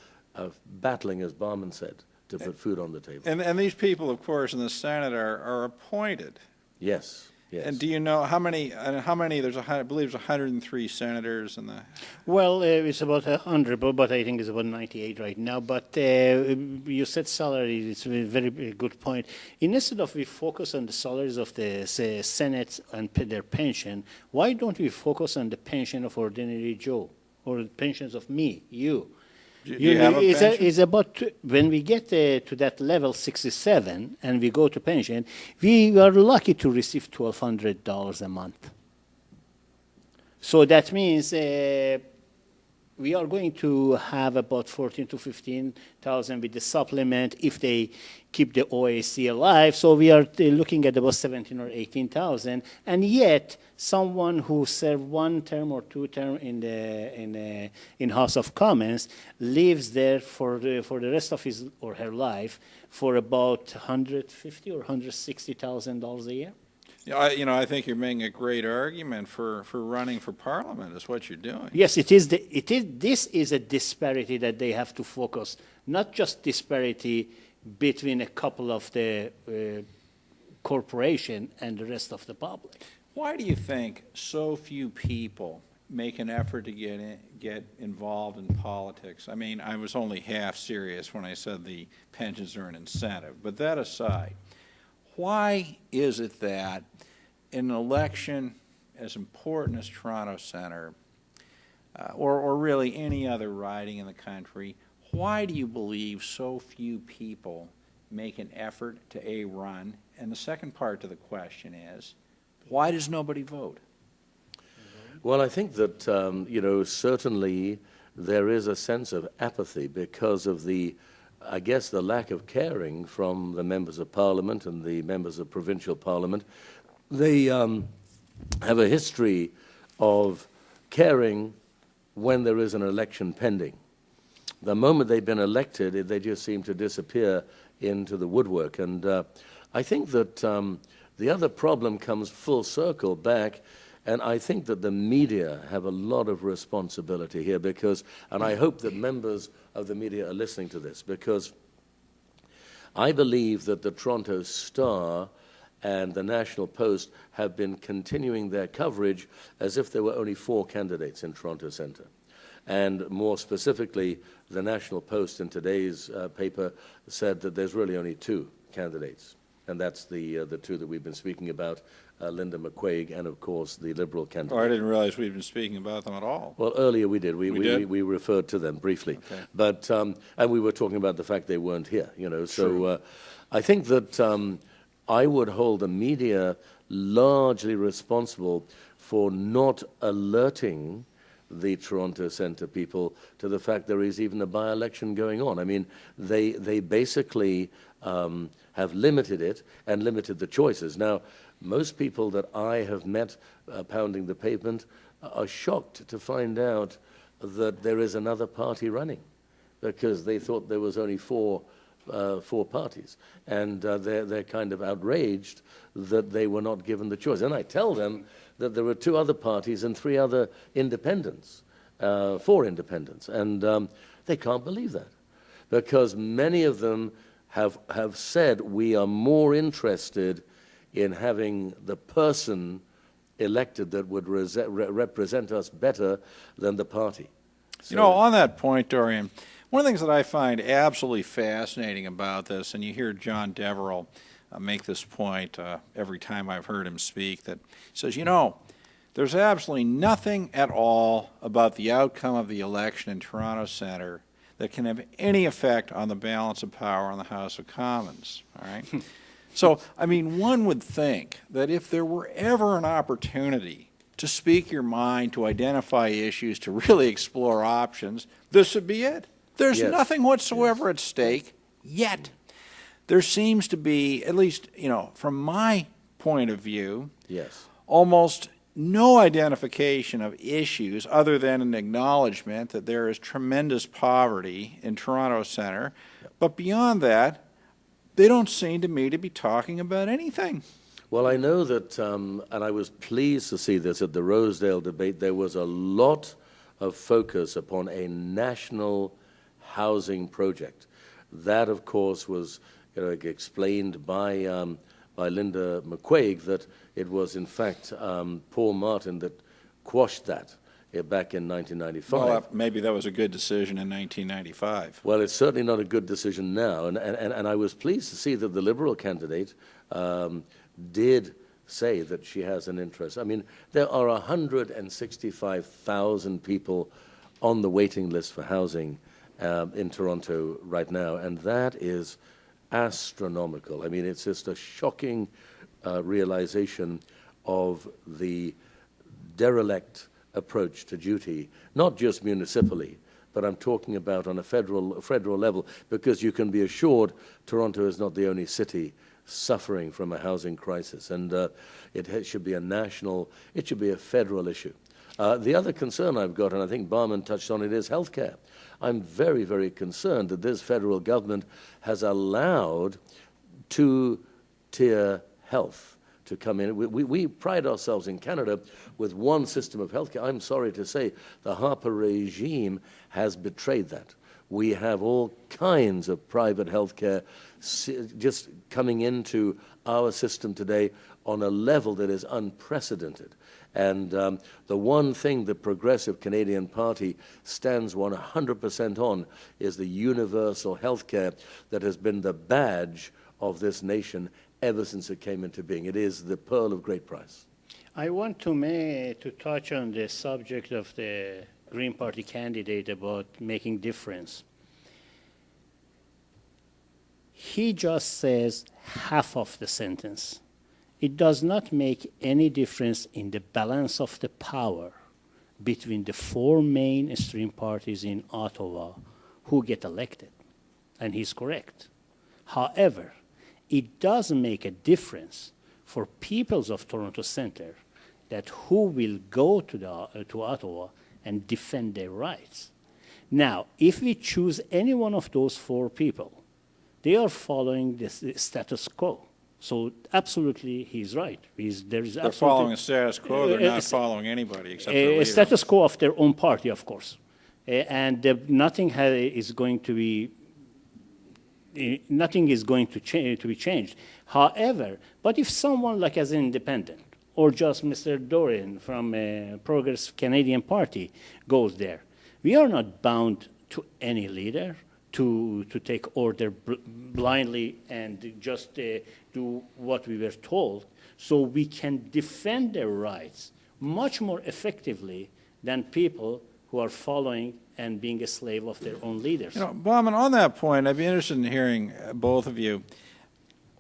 battling, as Bahman said, to put food on the table. And these people, of course, in the Senate are appointed. Yes, yes. And do you know how many, I believe there's 103 senators in the... Well, it's about 100, but I think it's about 98 right now. But you said salary, it's a very good point. Instead of we focus on the salaries of the Senate and their pension, why don't we focus on the pension of ordinary Joe, or the pensions of me, you? Do you have a pension? It's about, when we get to that level 67 and we go to pension, we are lucky to receive $1,200 a month. So that means we are going to have about 14 to 15,000 with the supplement if they keep the OAC alive. So we are looking at about 17 or 18,000, and yet someone who served one term or two term in House of Commons lives there for the rest of his or her life for about $150,000 or $160,000 a year. Yeah, I think you're making a great argument for running for Parliament, is what you're doing. Yes, this is a disparity that they have to focus, not just disparity between a couple of the corporation and the rest of the public. Why do you think so few people make an effort to get involved in politics? I mean, I was only half serious when I said the pensions are an incentive, but that aside, why is it that in an election as important as Toronto Centre, or really any other riding in the country, why do you believe so few people make an effort to run? And the second part to the question is, why does nobody vote? Well, I think that, you know, certainly there is a sense of apathy because of I guess, the lack of caring from the members of Parliament and the members of provincial Parliament. They have a history of caring when there is an election pending. The moment they've been elected, they just seem to disappear into the woodwork. And I think that the other problem comes full circle back, and I think that the media have a lot of responsibility here because, and I hope that members of the media are listening to this, because I believe that the Toronto Star and the National Post have been continuing their coverage as if there were only 4 candidates in Toronto Centre. And more specifically, the National Post in today's paper said that there's really only 2 candidates, and that's the 2 that we've been speaking about, Linda McQuaig and, of course, the Liberal candidate. Oh, I didn't realize we'd been speaking about them at all. Well, earlier we did. We did? We referred to them briefly. Okay. But, and we were talking about the fact they weren't here, you know. So I think that I would hold the media largely responsible for not alerting the Toronto Centre people to the fact there is even a by-election going on. I mean, they basically have limited it and limited the choices. Now, most people that I have met pounding the pavement are shocked to find out that there is another party running, because they thought there was only four parties, and they're kind of outraged that they were not given the choice. And I tell them that there were 2 other parties and 3 other independents, 4 independents, and they can't believe that, because many of them have said we are more interested in having the person elected that would represent us better than the party. You know, on that point, Dorian, one of the things that I find absolutely fascinating about this, and you hear John Deverell make this point every time I've heard him speak, that he says, you know, there's absolutely nothing at all about the outcome of the election in Toronto Centre that can have any effect on the balance of power in the House of Commons, all right? So, I mean, one would think that if there were ever an opportunity to speak your mind, to identify issues, to really explore options, this would be it. There's Yes. nothing whatsoever at stake yet. There seems to be, at least, you know, from my point of view, Yes. almost no identification of issues other than an acknowledgement that there is tremendous poverty in Toronto Centre. But beyond that, they don't seem to me to be talking about anything. Well, I know that, and I was pleased to see this at the Rosedale debate, there was a lot of focus upon a national housing project. That, of course, was explained by Linda McQuaig, that it was, in fact, Paul Martin that quashed that back in 1995. Well, maybe that was a good decision in 1995. Well, it's certainly not a good decision now, and I was pleased to see that the Liberal candidate did say that she has an interest. I mean, there are 165,000 people on the waiting list for housing in Toronto right now, and that is astronomical. I mean, it's just a shocking realization of the derelict approach to duty, not just municipally, but I'm talking about on a federal level, because you can be assured Toronto is not the only city suffering from a housing crisis, and it should be a national, it should be a federal issue. The other concern I've got, and I think Bahman touched on it, is healthcare. I'm very, very concerned that this federal government has allowed two-tier health to come in. We pride ourselves in Canada with one system of healthcare. I'm sorry to say the Harper regime has betrayed that. We have all kinds of private healthcare just coming into our system today on a level that is unprecedented. And the one thing the Progressive Canadian Party stands 100% on is the universal health care that has been the badge of this nation ever since it came into being. It is the pearl of great price. I want to touch on the subject of the Green Party candidate about making difference. He just says half of the sentence. It does not make any difference in the balance of the power between the four mainstream parties in Ottawa who get elected. And he's correct. However, it does make a difference for peoples of Toronto Centre that who will go to Ottawa and defend their rights. Now, if we choose any one of those four people, they are following the status quo. So absolutely, he's right. They're following a status quo. They're not following anybody except their leader. A status quo of their own party, of course. And nothing is going to be be changed. However, but if someone like as an independent or just Mr. Dorian from Progressive Canadian Party goes there, we are not bound to any leader to take order blindly and just do what we were told. So we can defend their rights much more effectively than people who are following and being a slave of their own leaders. You know, Bahman, on that point, I'd be interested in hearing both of you.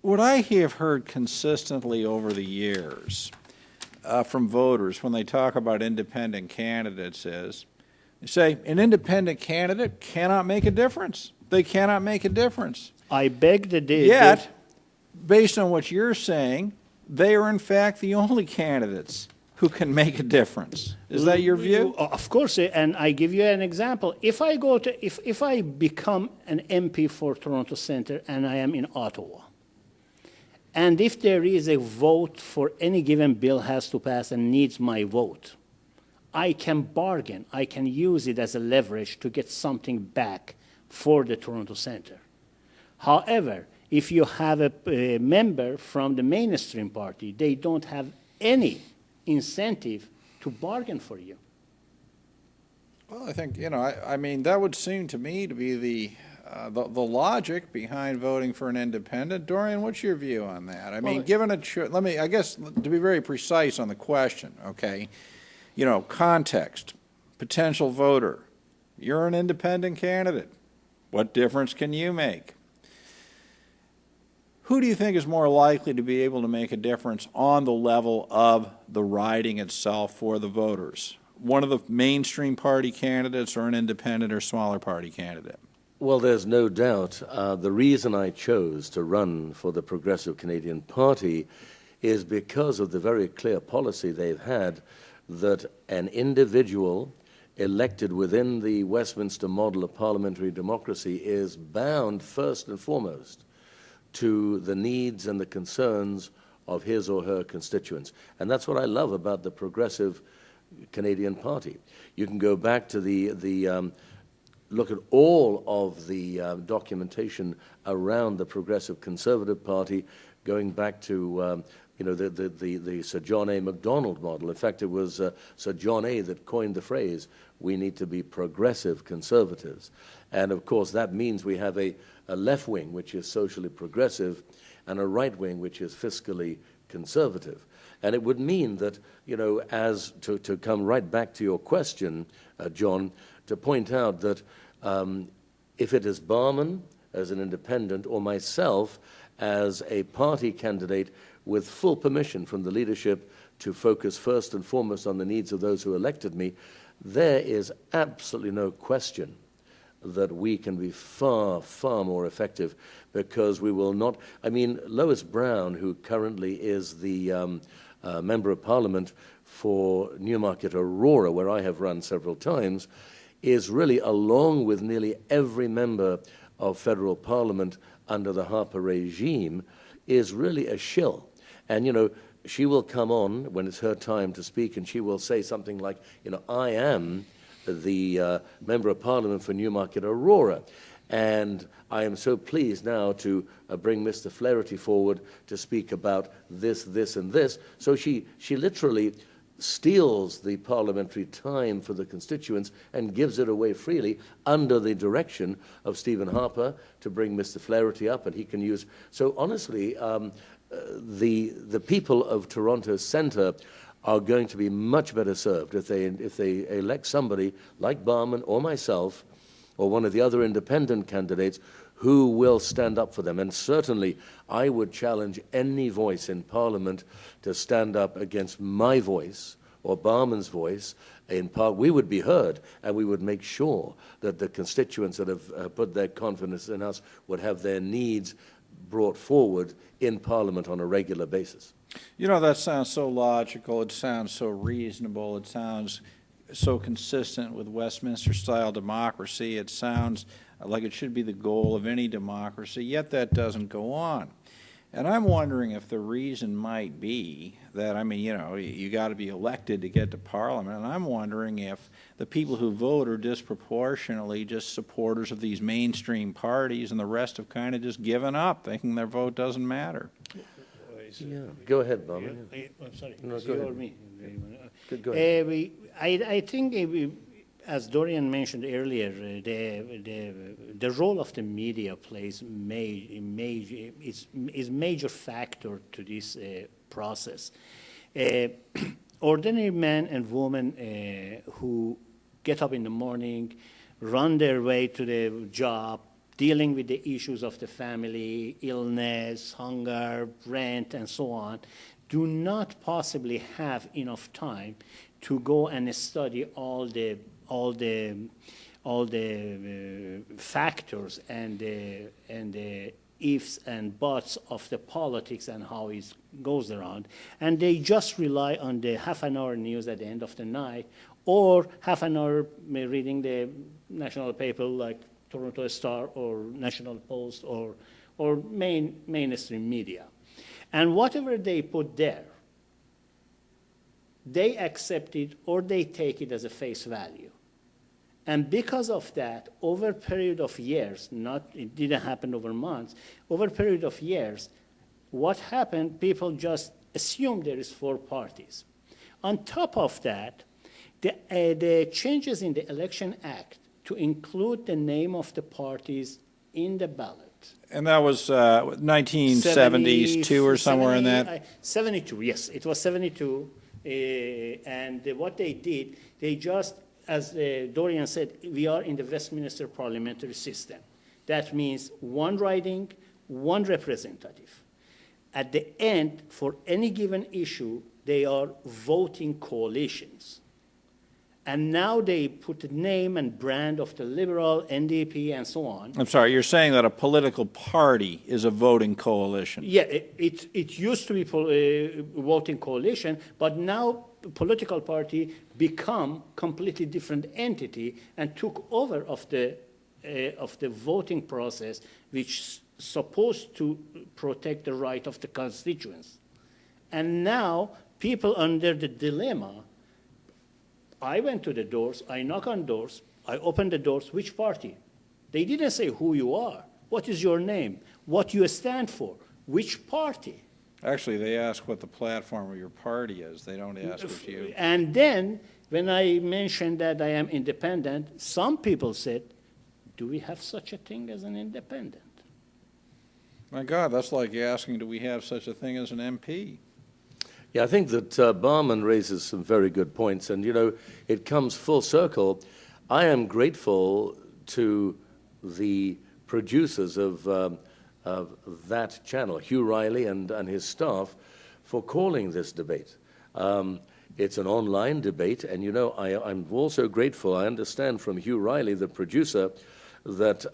What I have heard consistently over the years from voters when they talk about independent candidates is, they say, an independent candidate cannot make a difference. They cannot make a difference. I beg the day. Yet, based on what you're saying, they are in fact the only candidates who can make a difference. Is that your view? Of course, and I give you an example. If I become an MP for Toronto Centre and I am in Ottawa, and if there is a vote for any given bill has to pass and needs my vote, I can bargain. I can use it as a leverage to get something back for the Toronto Centre. However, if you have a member from the mainstream party, they don't have any incentive to bargain for you. Well, I think, I mean, that would seem to me to be the logic behind voting for an independent. Dorian, what's your view on that? I mean, given a I guess, to be very precise on the question, okay, context, potential voter, you're an independent candidate. What difference can you make? Who do you think is more likely to be able to make a difference on the level of the riding itself for the voters? One of the mainstream party candidates or an independent or smaller party candidate? Well, there's no doubt. The reason I chose to run for the Progressive Canadian Party is because of the very clear policy they've had that an individual elected within the Westminster model of parliamentary democracy is bound first and foremost to the needs and the concerns of his or her constituents. And that's what I love about the Progressive Canadian Party. You can go back to look at all of the documentation around the Progressive Conservative Party, going back to the Sir John A. Macdonald model. In fact, it was Sir John A. that coined the phrase, "We need to be progressive conservatives." And of course, that means we have a left wing, which is socially progressive, and a right wing, which is fiscally conservative. And it would mean that, as to come right back to your question, John, to point out that if it is Bahman as an independent or myself as a party candidate with full permission from the leadership to focus first and foremost on the needs of those who elected me, there is absolutely no question that we can be far, far more effective, because we will not. I mean, Lois Brown, who currently is the Member of Parliament for Newmarket Aurora, where I have run several times, is really, along with nearly every member of federal parliament under the Harper regime, is really a shill. And, she will come on when it's her time to speak, and she will say something like, I am the Member of Parliament for Newmarket Aurora, and I am so pleased now to bring Mr. Flaherty forward to speak about this, this, and this. So she literally steals the parliamentary time for the constituents and gives it away freely under the direction of Stephen Harper to bring Mr. Flaherty up, and he can use. So honestly, the people of Toronto Centre are going to be much better served if they elect somebody like Bahman or myself or one of the other independent candidates who will stand up for them. And certainly I would challenge any voice in Parliament to stand up against my voice or Bahman's voice. We would be heard, and we would make sure that the constituents that have put their confidence in us would have their needs brought forward in Parliament on a regular basis. That sounds so logical, it sounds so reasonable, it sounds so consistent with Westminster-style democracy, it sounds like it should be the goal of any democracy, yet that doesn't go on. And I'm wondering if the reason might be that, you got to be elected to get to Parliament, and I'm wondering if the people who vote are disproportionately just supporters of these mainstream parties, and the rest have kind of just given up, thinking their vote doesn't matter. Yeah, go ahead, Bahman. I'm sorry. No, It's go you or ahead. me? Go ahead. I think, as Dorian mentioned earlier, the role of the media plays is major factor to this process. Ordinary men and women who get up in the morning, run their way to the job, dealing with the issues of the family, illness, hunger, rent, and so on, do not possibly have enough time to go and study all the factors and the ifs and buts of the politics and how it goes around, and they just rely on the half-an-hour news at the end of the night, or half an hour reading the national paper like Toronto Star or National Post or mainstream media. And whatever they put there, they accept it or they take it as a face value. And because of that, over a period of years, it didn't happen over months, over a period of years, what happened, people just assumed there is four parties. On top of that, the changes in the Election Act to include the name of the parties in the ballot. And that was 1970s too or somewhere in that? 72, yes, it was 72. And what they did, they just, as Dorian said, we are in the Westminster parliamentary system. That means one riding, one representative. At the end, for any given issue, they are voting coalitions. And now they put the name and brand of the Liberal, NDP, and so on. I'm sorry, you're saying that a political party is a voting coalition? Yeah, it used to be voting coalition, but now political party become completely different entity and took over of the voting process, which is supposed to protect the right of the constituents. And now people under the dilemma. I went to the doors, I knock on doors, I open the doors, which party? They didn't say who you are, what is your name, what you stand for, which party? Actually, they ask what the platform of your party is. They don't ask what you... And then, when I mentioned that I am independent, some people said, do we have such a thing as an independent? My God, that's like asking, do we have such a thing as an MP? Yeah, I think that Bahman raises some very good points, and it comes full circle. I am grateful to the producers of that channel, Hugh Riley and his staff, for calling this debate. It's an online debate, and I'm also grateful. I understand from Hugh Riley, the producer, that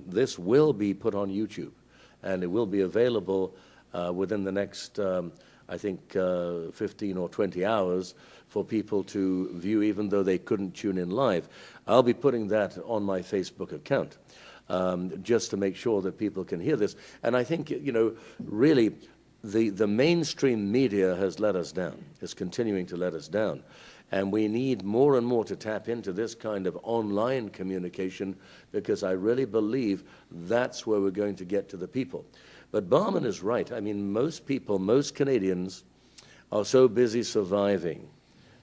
this will be put on YouTube, and it will be available within the next. I think 15 or 20 hours for people to view, even though they couldn't tune in live. I'll be putting that on my Facebook account just to make sure that people can hear this. And I think, really, the mainstream media has let us down, is continuing to let us down. And we need more and more to tap into this kind of online communication, because I really believe that's where we're going to get to the people. But Bahman is right. I mean, most people, most Canadians are so busy surviving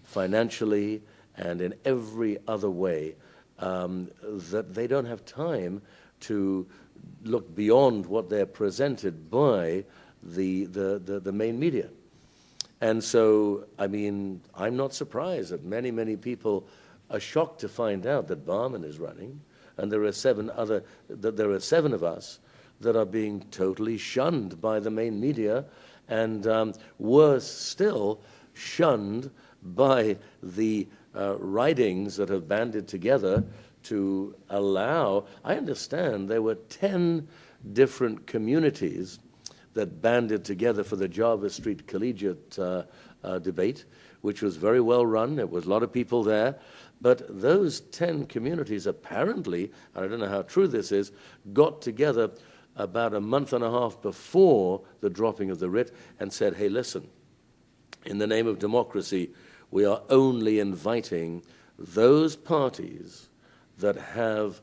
financially and in every other way that they don't have time to look beyond what they're presented by the main media. And so, I mean, I'm not surprised that many, many people are shocked to find out that Bahman is running, and there are seven of us that are being totally shunned by the main media, and worse still, shunned by the ridings that have banded together to allow. I understand there were 10 different communities that banded together for the Jarvis Street Collegiate debate, which was very well run. There was a lot of people there. But those 10 communities apparently, and I don't know how true this is, got together about a month and a half before the dropping of the writ and said, hey, listen, in the name of democracy, we are only inviting those parties that have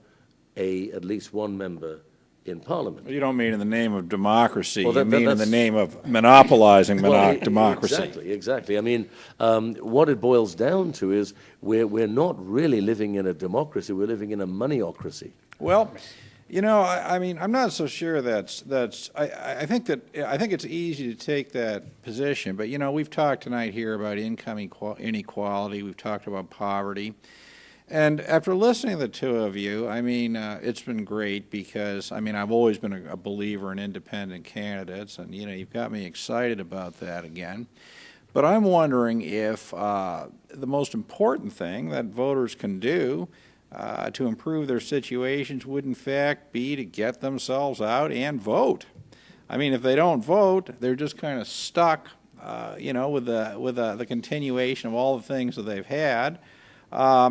at least one member in Parliament. You don't mean in the name of democracy, Well, you mean in the that's- name of monopolizing democracy. Exactly. I mean, what it boils down to is we're not really living in a democracy, we're living in a moneyocracy. Well, I mean, I'm not so sure I think it's easy to take that position, but we've talked tonight here about income inequality, we've talked about poverty, and after listening to the two of you, I mean, it's been great because, I mean, I've always been a believer in independent candidates, and you've got me excited about that again. But I'm wondering if the most important thing that voters can do to improve their situations would in fact be to get themselves out and vote. I mean, if they don't vote, they're just kind of stuck, with the continuation of all the things that they've had. I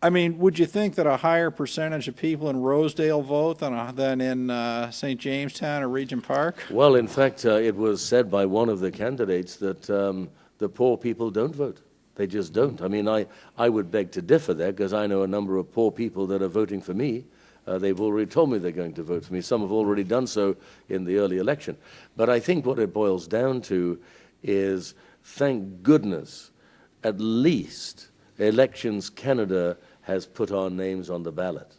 mean, would you think that a higher percentage of people in Rosedale vote than in St. Jamestown or Regent Park? Well, in fact, it was said by one of the candidates that the poor people don't vote. They just don't. I mean, I would beg to differ there, because I know a number of poor people that are voting for me, They've already told me they're going to vote for me. Some have already done so in the early election. But I think what it boils down to is, thank goodness, at least Elections Canada has put our names on the ballot.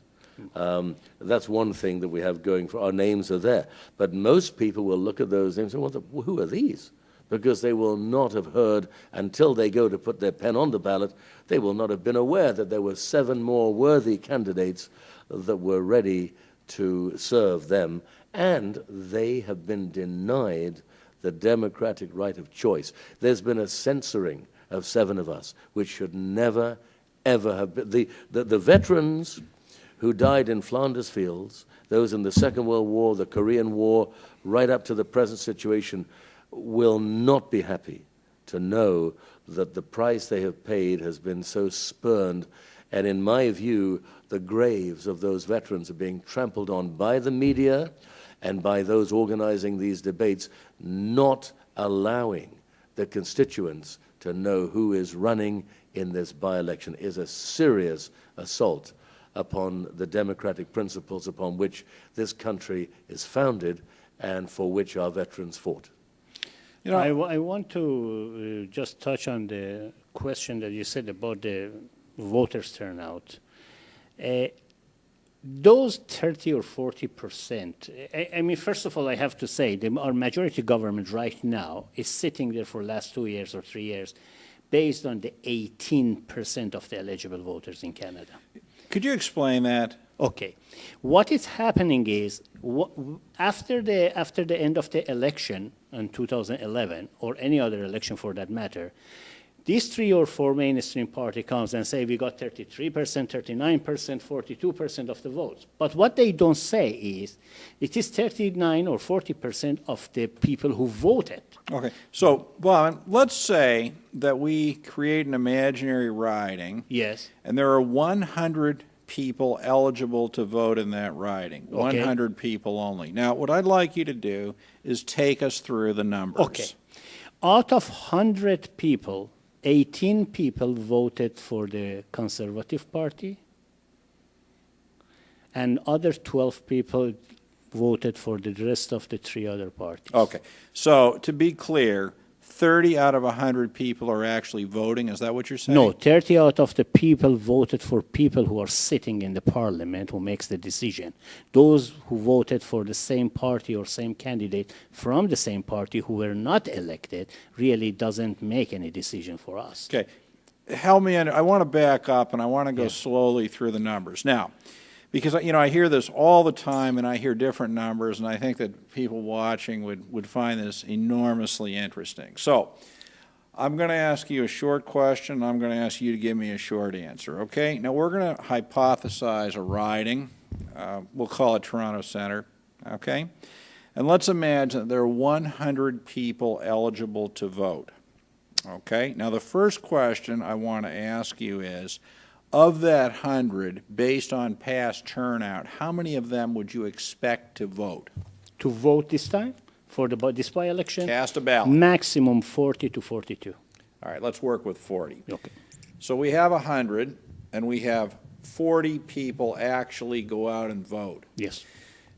That's one thing that we have going for. Our names are there. But most people will look at those names and wonder, who are these? Because they will not have heard, until they go to put their pen on the ballot, they will not have been aware that there were 7 more worthy candidates that were ready to serve them, and they have been denied the democratic right of choice. There's been a censoring of 7 of us, which should never, ever have been. The veterans who died in Flanders Fields, those in the Second World War, the Korean War, right up to the present situation, will not be happy to know that the price they have paid has been so spurned. And in my view, the graves of those veterans are being trampled on by the media and by those organizing these debates, not allowing the constituents to know who is running in this by-election is a serious assault upon the democratic principles upon which this country is founded and for which our veterans fought. You know, I want to just touch on the question that you said about the voters' turnout. Those 30 or 40%, I mean, first of all, I have to say, our majority government right now is sitting there for the last 2 years or 3 years based on the 18% of the eligible voters in Canada. could you explain that? Okay. What is happening is, after the end of the election in 2011, or any other election for that matter, these 3 or 4 mainstream party comes and say we got 33%, 39%, 42% of the votes. But what they don't say is it is 39 or 40% of the people who voted. Okay, so, Bahman, let's say that we create an imaginary riding. Yes. And there are 100 people eligible to vote in that riding. Okay. 100 people only. Now, what I'd like you to do is take us through the numbers. Okay. Out of 100 people, 18 people voted for the Conservative Party, and other 12 people voted for the rest of the 3 other parties. Okay, so to be clear, 30 out of 100 people are actually voting, is that what you're saying? No, 30 out of the people voted for people who are sitting in the parliament who makes the decision. Those who voted for the same party or same candidate from the same party who were not elected really doesn't make any decision for us. Okay, help me, I want to back up and I want to go Yeah. slowly through the numbers. Now, because, you know, I hear this all the time and I hear different numbers, and I think that people watching would find this enormously interesting. So I'm going to ask you a short question. I'm going to ask you to give me a short answer, okay? Now, we're going to hypothesize a riding. We'll call it Toronto Centre, okay? And let's imagine that there are 100 people eligible to vote, okay? Now, the first question I want to ask you is, of that 100, based on past turnout, how many of them would you expect to vote? To vote this time for this by-election? Cast a ballot. Maximum 40 to 42. All right, let's work with 40. Okay. So we have 100, and we have 40 people actually go out and vote. Yes.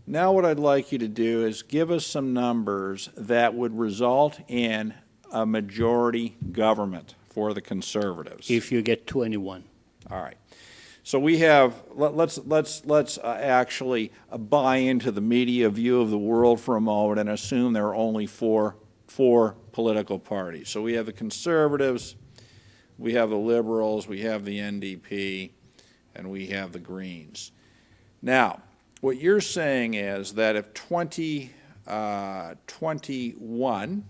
Now what I'd like you to do is give us some numbers that would result in a majority government for the Conservatives. If you get 21. All right. So we have, let's actually buy into the media view of the world for a moment and assume there are only four political parties. So we have the Conservatives, we have the Liberals, we have the NDP, and we have the Greens. Now, what you're saying is that if 21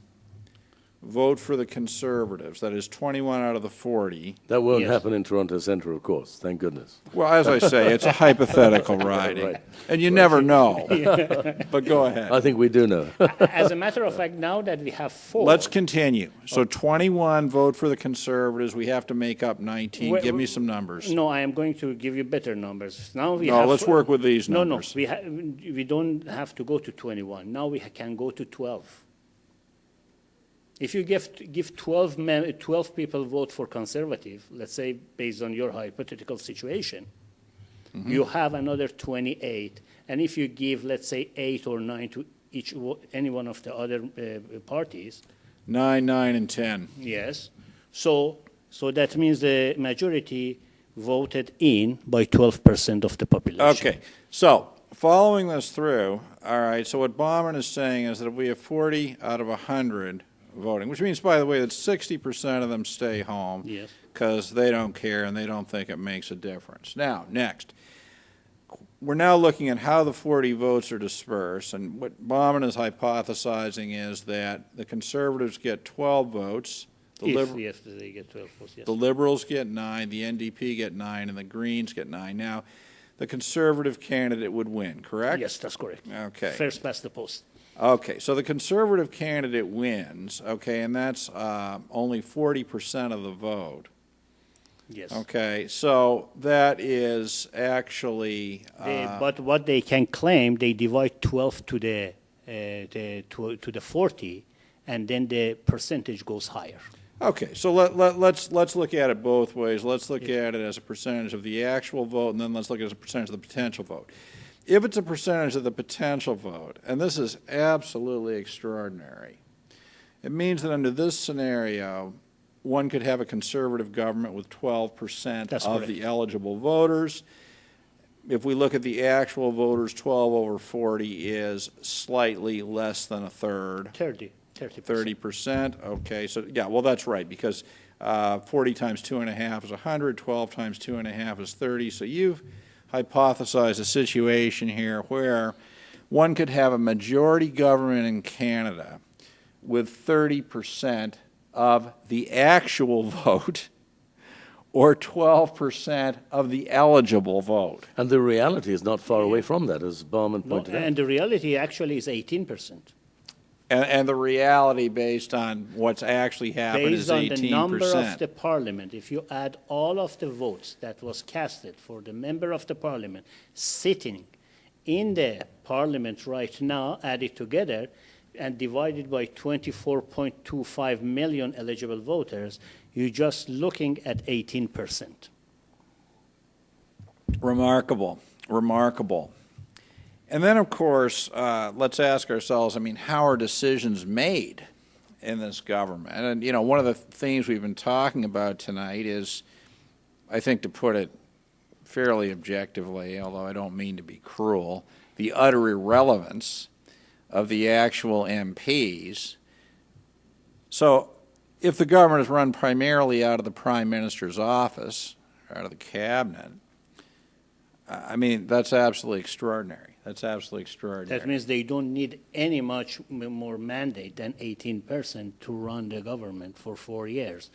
vote for the Conservatives, that is 21 out of the 40. That won't Yes. happen in Toronto Centre, of course, thank goodness. Well, as I say, it's a hypothetical riding, Right. and you never know. But go ahead. I think we do know. As a matter of fact, now that we have 4. Let's continue. So 21 vote for the Conservatives. We have to make up 19. Wait, Give me some numbers. No, I am going to give you better numbers. Now we No, have. let's work with these No, numbers. we don't have to go to 21. Now we can go to 12. If you give 12 people vote for Conservative, let's say based on your hypothetical situation, you have another 28. And if you give, let's say, 8 or 9 to any one of the other parties, 9, 9, and 10. yes, so that means the majority voted in by 12% of the population. Okay, so following this through, all right, so what Bahman is saying is that if we have 40 out of 100 voting, which means, by the way, that 60% of them stay home Yes. because they don't care and they don't think it makes a difference. Now, next, we're now looking at how the 40 votes are dispersed, and what Bahman is hypothesizing is that the Conservatives get 12 votes, If they get 12 votes, yes. the Liberals get 9, the NDP get 9, and the Greens get 9. Now, the Conservative candidate would win, correct? Yes, that's correct. Okay. First past the post. Okay, so the Conservative candidate wins, okay, and that's only 40% of the vote. Yes. Okay, so that is actually, But what they can claim, they divide 12 to the 40, and then the percentage goes higher. okay, so let's look at it both ways. Let's look at it as a percentage of the actual vote, and then let's look at it as a percentage of the potential vote. If it's a percentage of the potential vote, and this is absolutely extraordinary, it means that under this scenario, one could have a conservative government with 12% That's of correct. the eligible voters. If we look at the actual voters, 12 over 40 is slightly less than a third. 30%. 30%, okay, so, yeah, well, that's right, because 40 times 2.5 is 100, 12 times 2.5 is 30, so you've hypothesized a situation here where one could have a majority government in Canada with 30% of the actual vote or 12% of the eligible vote. And the reality is not far away from that, as Bahman No, pointed out. and the reality actually is 18%. And the reality based on what's actually happened is Based on 18%. the number of the parliament, if you add all of the votes that was casted for the member of the parliament sitting in the parliament right now, added together and divided by 24.25 million eligible voters, you're just looking at 18%. Remarkable, remarkable. And then, of course, let's ask ourselves, I mean, how are decisions made in this government? And, you know, one of the themes we've been talking about tonight is, I think to put it fairly objectively, although I don't mean to be cruel, the utter irrelevance of the actual MPs. So if the government is run primarily out of the Prime Minister's office, or out of the cabinet, I mean, that's absolutely extraordinary. That's absolutely extraordinary. That means they don't need any much more mandate than 18% to run the government for 4 years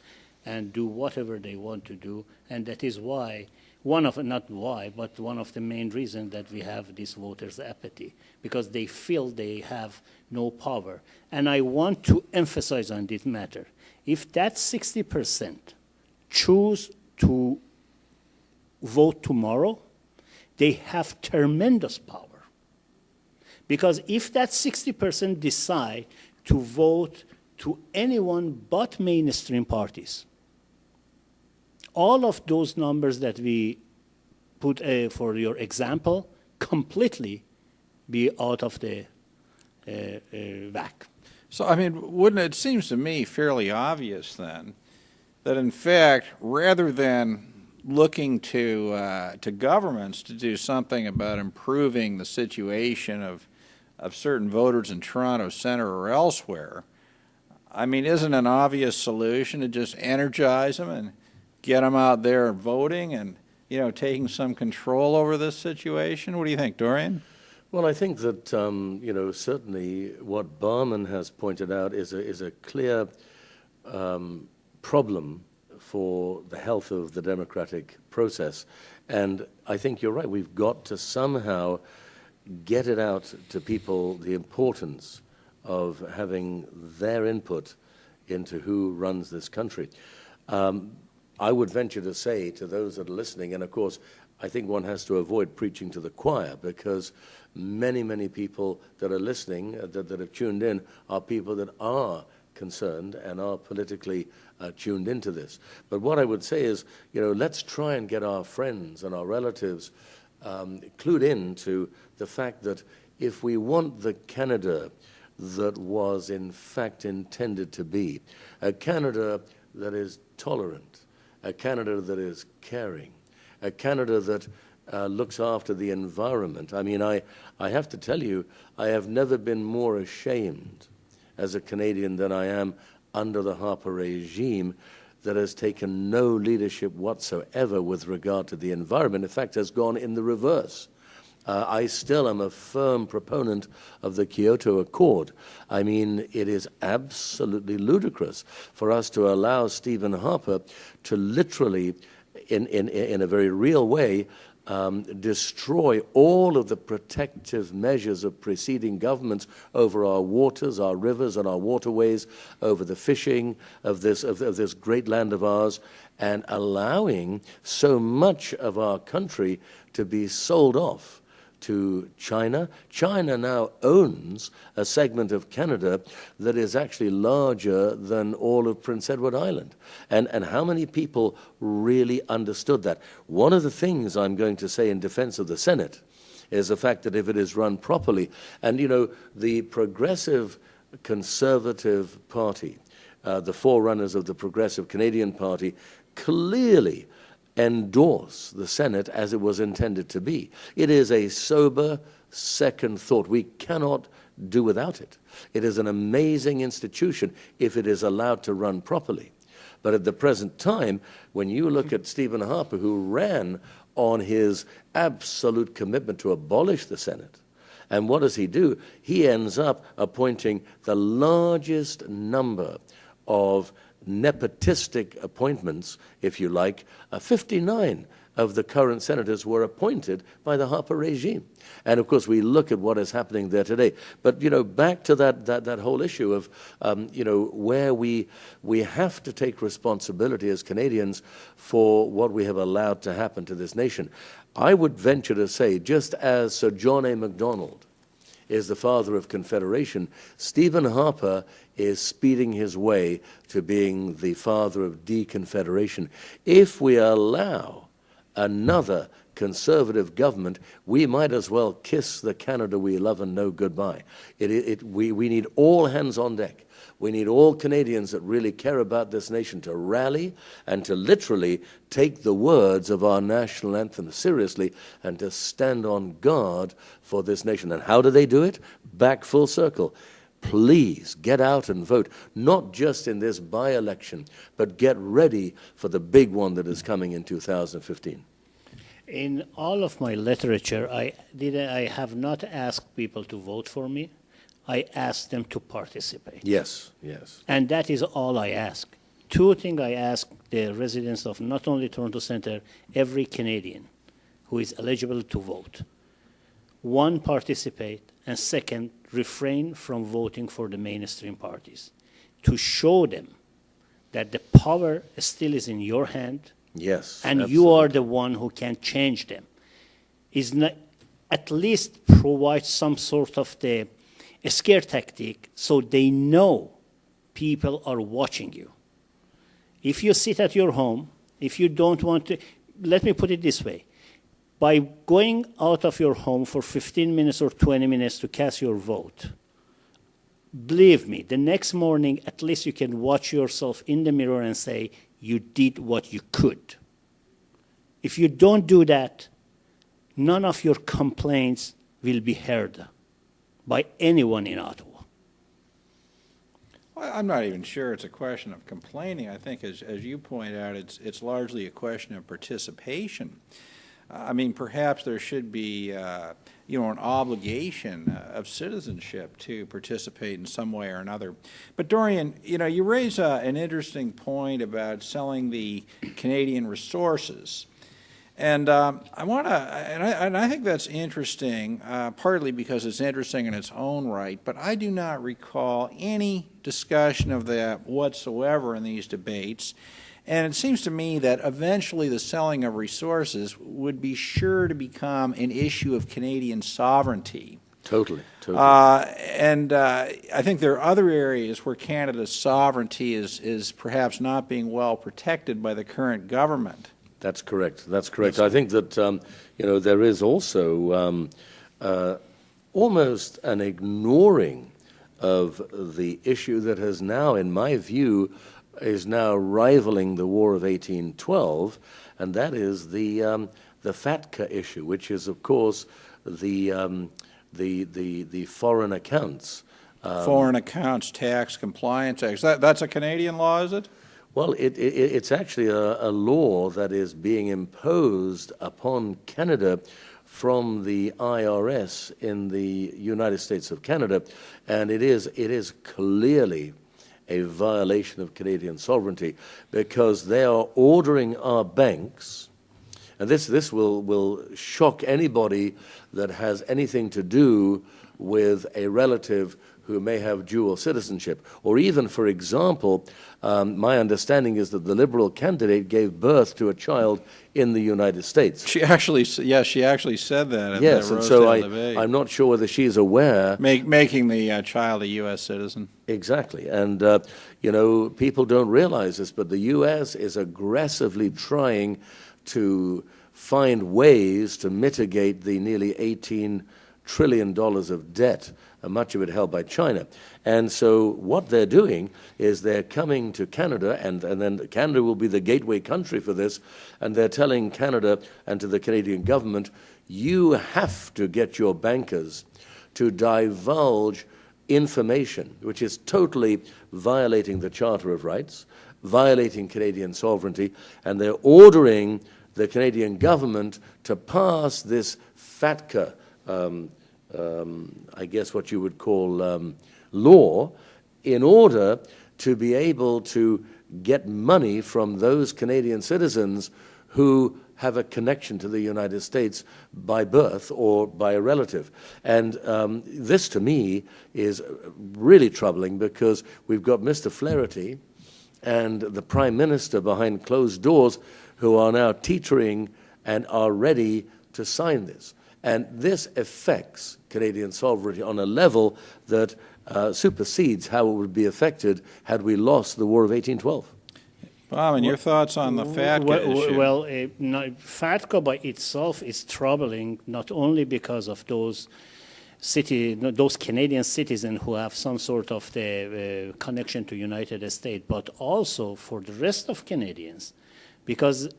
and do whatever they want to do. And that is why, not why, but one of the main reasons that we have this voters' apathy, because they feel they have no power. And I want to emphasize on this matter. If that 60% choose to vote tomorrow, they have tremendous power. Because if that 60% decide to vote to anyone but mainstream parties, all of those numbers that we put for your example completely be out of the whack. So, I mean, wouldn't it seems to me fairly obvious then that in fact, rather than looking to governments to do something about improving the situation of certain voters in Toronto Centre or elsewhere, I mean, isn't an obvious solution to just energize them and get them out there voting and, you know, taking some control over this situation? What do you think, Dorian? Well, I think that, you know, certainly what Bahman has pointed out is a clear problem for the health of the democratic process. And I think you're right. We've got to somehow get it out to people, the importance of having their input into who runs this country. I would venture to say to those that are listening, and of course, I think one has to avoid preaching to the choir, because many, many people that are listening, that have tuned in, are people that are concerned and are politically tuned into this. But what I would say is, you know, let's try and get our friends and our relatives clued in to the fact that if we want the Canada that was in fact intended to be, a Canada that is tolerant, a Canada that is caring, a Canada that looks after the environment. I mean, I have to tell you, I have never been more ashamed as a Canadian than I am under the Harper regime that has taken no leadership whatsoever with regard to the environment. In fact, has gone in the reverse. I still am a firm proponent of the Kyoto Accord. I mean, it is absolutely ludicrous for us to allow Stephen Harper to literally, in a very real way, destroy all of the protective measures of preceding governments over our waters, our rivers, and our waterways, over the fishing of this great land of ours, and allowing so much of our country to be sold off to China. China now owns a segment of Canada that is actually larger than all of Prince Edward Island. And how many people really understood that? One of the things I'm going to say in defense of the Senate is the fact that if it is run properly, and you know, the Progressive Conservative Party, the forerunners of the Progressive Canadian Party, clearly endorse the Senate as it was intended to be. It is a sober second thought. We cannot do without it. It is an amazing institution if it is allowed to run properly. But at the present time, when you look at Stephen Harper, who ran on his absolute commitment to abolish the Senate, and what does he do? He ends up appointing the largest number of nepotistic appointments, if you like. 59 of the current senators were appointed by the Harper regime. And of course, we look at what is happening there today. But, you know, back to that whole issue of, you know, where we have to take responsibility as Canadians for what we have allowed to happen to this nation. I would venture to say, just as Sir John A. Macdonald is the father of Confederation, Stephen Harper is speeding his way to being the father of deconfederation. If we allow another conservative government, we might as well kiss the Canada we love and know goodbye. We need all hands on deck. We need all Canadians that really care about this nation to rally and to literally take the words of our national anthem seriously and to stand on guard for this nation. And how do they do it? Back full circle. Please get out and vote, not just in this by-election, but get ready for the big one that is coming in 2015. In all of my literature, I have not asked people to vote for me. I asked them to participate. Yes, yes. And that is all I ask. Two things I ask the residents of not only Toronto Centre, every Canadian who is eligible to vote. One, participate, and second, refrain from voting for the mainstream parties, to show them that the power still is in your hand. Yes, and absolutely. You are the one who can change them. Is not, at least provide some sort of a scare tactic so they know people are watching you. If you sit at your home, if you don't want to, let me put it this way. By going out of your home for 15 minutes or 20 minutes to cast your vote, believe me, the next morning, at least you can watch yourself in the mirror and say, you did what you could. If you don't do that, none of your complaints will be heard by anyone in Ottawa. Well, I'm not even sure it's a question of complaining. I think, as you point out, it's largely a question of participation. I mean, perhaps there should be, you know, an obligation of citizenship to participate in some way or another. But Dorian, you know, you raise an interesting point about selling the Canadian resources. And I want to, and I think that's interesting, partly because it's interesting in its own right, but I do not recall any discussion of that whatsoever in these debates. And it seems to me that eventually the selling of resources would be sure to become an issue of Canadian sovereignty. Totally. And I think there are other areas where Canada's sovereignty is perhaps not being well protected by the current government. That's correct. That's correct. I think that, there is also almost an ignoring of the issue that has now, in my view, is now rivaling the War of 1812, and that is the FATCA issue, which is, of course, the foreign accounts. Foreign Accounts Tax Compliance Act. That's a Canadian law, is it? Well, it's actually a law that is being imposed upon Canada from the IRS in the United States of Canada, and it is clearly a violation of Canadian sovereignty because they are ordering our banks, and this will shock anybody that has anything to do with a relative who may have dual citizenship. Or even, for example, my understanding is that the Liberal candidate gave birth to a child in the United States. She actually said that at Yes, the and so Rosedale debate. I'm not sure whether she's aware. Making the child a U.S. citizen. Exactly. And, people don't realize this, but the U.S. is aggressively trying to find ways to mitigate the nearly $18 trillion of debt, much of it held by China. And so what they're doing is they're coming to Canada, and then Canada will be the gateway country for this, and they're telling Canada and to the Canadian government, you have to get your bankers to divulge information, which is totally violating the Charter of Rights, violating Canadian sovereignty, and they're ordering the Canadian government to pass this FATCA, I guess what you would call law, in order to be able to get money from those Canadian citizens who have a connection to the United States by birth or by a relative. And this, to me, is really troubling because we've got Mr. Flaherty and the Prime Minister behind closed doors who are now teetering and are ready to sign this. And this affects Canadian sovereignty on a level that supersedes how it would be affected had we lost the War of 1812. Bahman, your thoughts on the FATCA issue? Well, FATCA by itself is troubling not only because of those Canadian citizens who have some sort of the connection to United States, but also for the rest of Canadians, because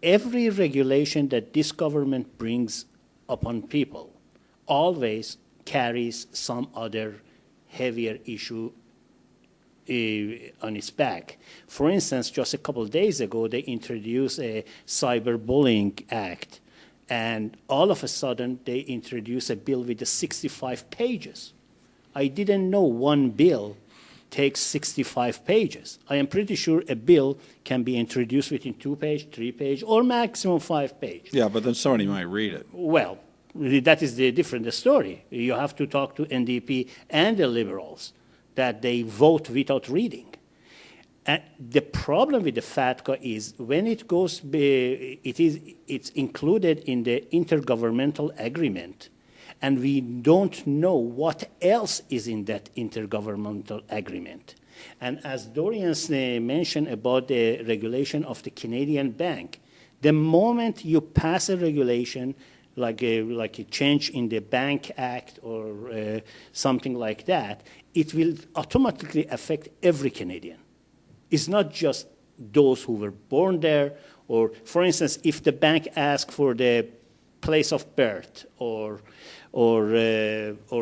every regulation that this government brings upon people always carries some other heavier issue on its back. For instance, just a couple of days ago, they introduced a cyberbullying act, and all of a sudden, they introduced a bill with 65 pages. I didn't know one bill takes 65 pages. I am pretty sure a bill can be introduced within 2 page, 3 page, or maximum 5 page. Yeah, but then somebody might read it. Well, that is the different story. You have to talk to NDP and the Liberals that they vote without reading. And the problem with the FATCA is when it goes, it's included in the intergovernmental agreement, and we don't know what else is in that intergovernmental agreement. And as Dorian mentioned about the regulation of the Canadian bank, the moment you pass a regulation like a change in the Bank Act or something like that, it will automatically affect every Canadian. It's not just those who were born there, or, for instance, if the bank asks for the place of birth or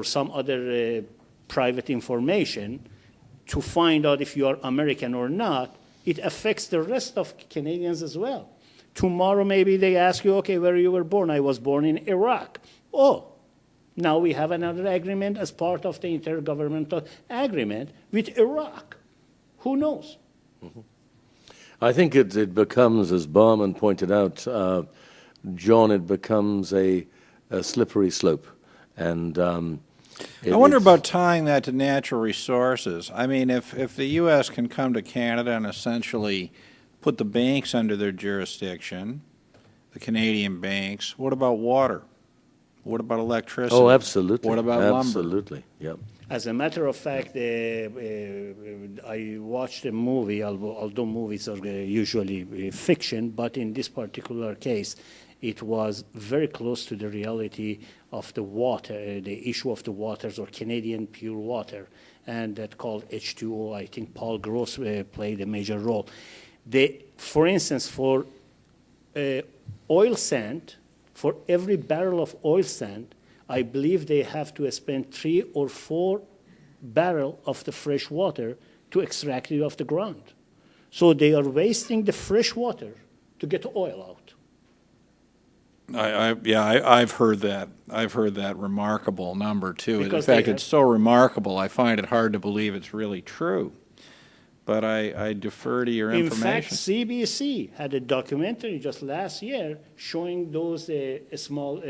some other private information to find out if you are American or not, it affects the rest of Canadians as well. Tomorrow, maybe they ask you, okay, where you were born? I was born in Iraq. Oh, now we have another agreement as part of the intergovernmental agreement with Iraq. Who knows? Mm-hmm. I think it becomes, as Bahman pointed out, John, it becomes a slippery slope. And I wonder about tying that to natural resources. I mean, if the U.S. can come to Canada and essentially put the banks under their jurisdiction, the Canadian banks, what about water? What about electricity? Oh, absolutely. What about lumber? Absolutely, yeah. As a matter of fact, I watched a movie, although movies are usually fiction, but in this particular case, it was very close to the reality of the water, the issue of the waters or Canadian pure water, and that called H2O. I think Paul Gross played a major role. For instance, for oil sand, for every barrel of oil sand, I believe they have to spend 3 or 4 barrels of the fresh water to extract it off the ground. So they are wasting the fresh water to get oil out. I've heard that. I've heard that remarkable number, too. Because In fact, it's so remarkable, I find it hard to believe it's really true. But I defer to your In fact, information. CBC had a documentary just last year showing those small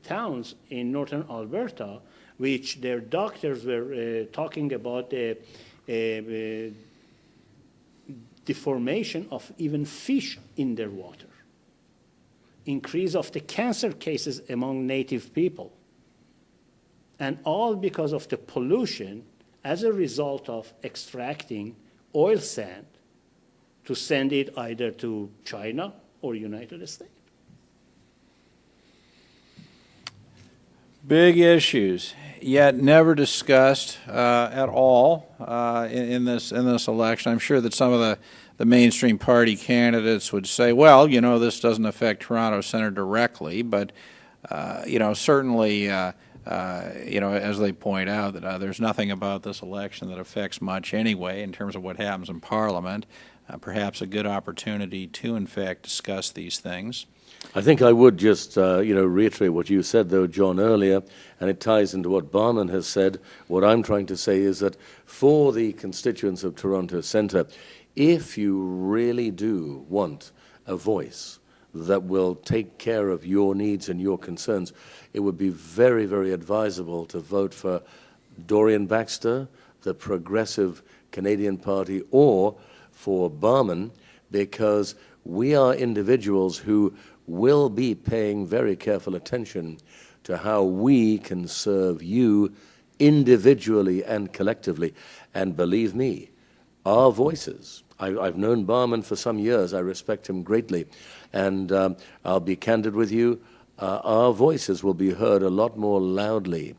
towns in northern Alberta, which their doctors were talking about the deformation of even fish in their water, increase of the cancer cases among native people, and all because of the pollution as a result of extracting oil sand to send it either to China or United States. Big issues, yet never discussed at all in this election. I'm sure that some of the mainstream party candidates would say, well, you know, this doesn't affect Toronto Centre directly, but, you know, certainly, you know, as they point out, that there's nothing about this election that affects much anyway in terms of what happens in Parliament. Perhaps a good opportunity to, in fact, discuss these things. I think I would just, you know, reiterate what you said, though, John, earlier, and it ties into what Bahman has said. What I'm trying to say is that for the constituents of Toronto Centre, if you really do want a voice that will take care of your needs and your concerns, it would be very, very advisable to vote for Dorian Baxter, the Progressive Canadian Party, or for Bahman, because we are individuals who will be paying very careful attention to how we can serve you individually and collectively. And believe me, our voices, I've known Bahman for some years, I respect him greatly, and I'll be candid with you, our voices will be heard a lot more loudly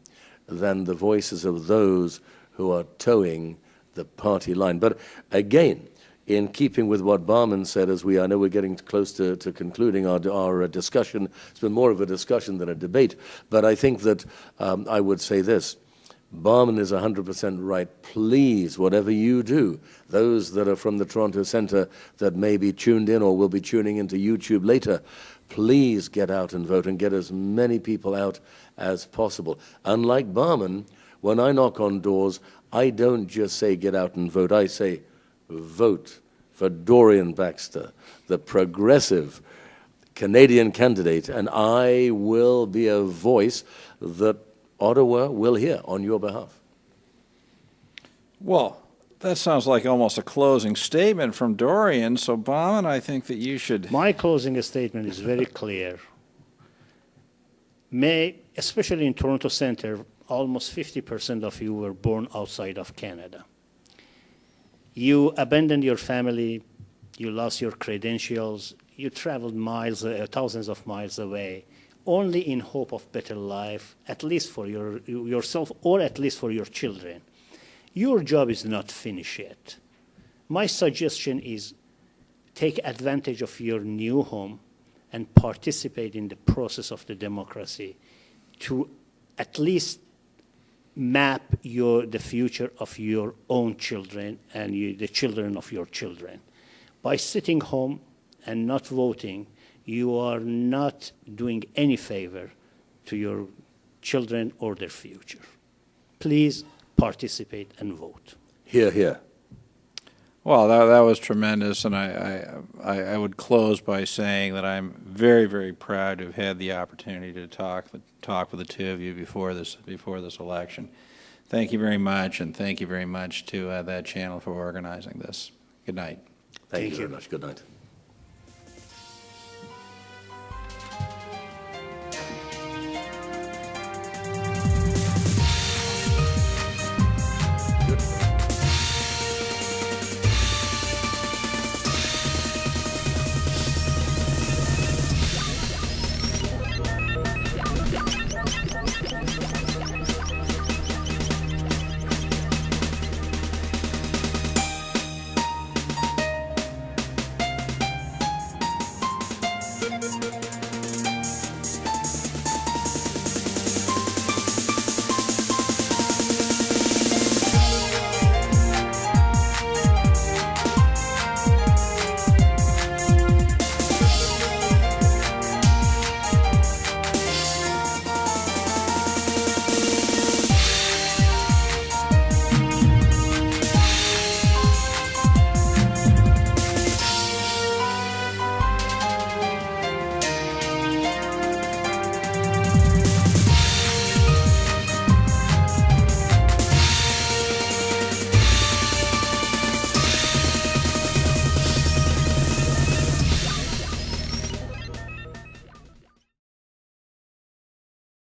than the voices of those who are towing the party line. But again, in keeping with what Bahman said, I know we're getting close to concluding our discussion. It's been more of a discussion than a debate, but I think that I would say this. Bahman is 100% right. Please, whatever you do, those that are from the Toronto Centre that may be tuned in or will be tuning into YouTube later, please get out and vote and get as many people out as possible. Unlike Bahman, when I knock on doors, I don't just say get out and vote. I say vote for Dorian Baxter, the Progressive Canadian candidate, and I will be a voice that Ottawa will hear on your behalf. Well, that sounds like almost a closing statement from Dorian. So, Bahman, I think that you should... My closing statement is very clear. Especially in Toronto Centre, almost 50% of you were born outside of Canada. You abandoned your family, you lost your credentials, you traveled miles, thousands of miles away, only in hope of better life, at least for yourself or at least for your children. Your job is not finished yet. My suggestion is take advantage of your new home and participate in the process of the democracy to at least map the future of your own children and the children of your children. By sitting home and not voting, you are not doing any favor to your children or their future. Please participate and vote. Hear, hear. Well, that was tremendous, and I would close by saying that I'm very, very proud to have had the opportunity to talk with the two of you before this election. Thank you very much, and thank you very much to that channel for organizing this. Good night. Thank you very much. Good night.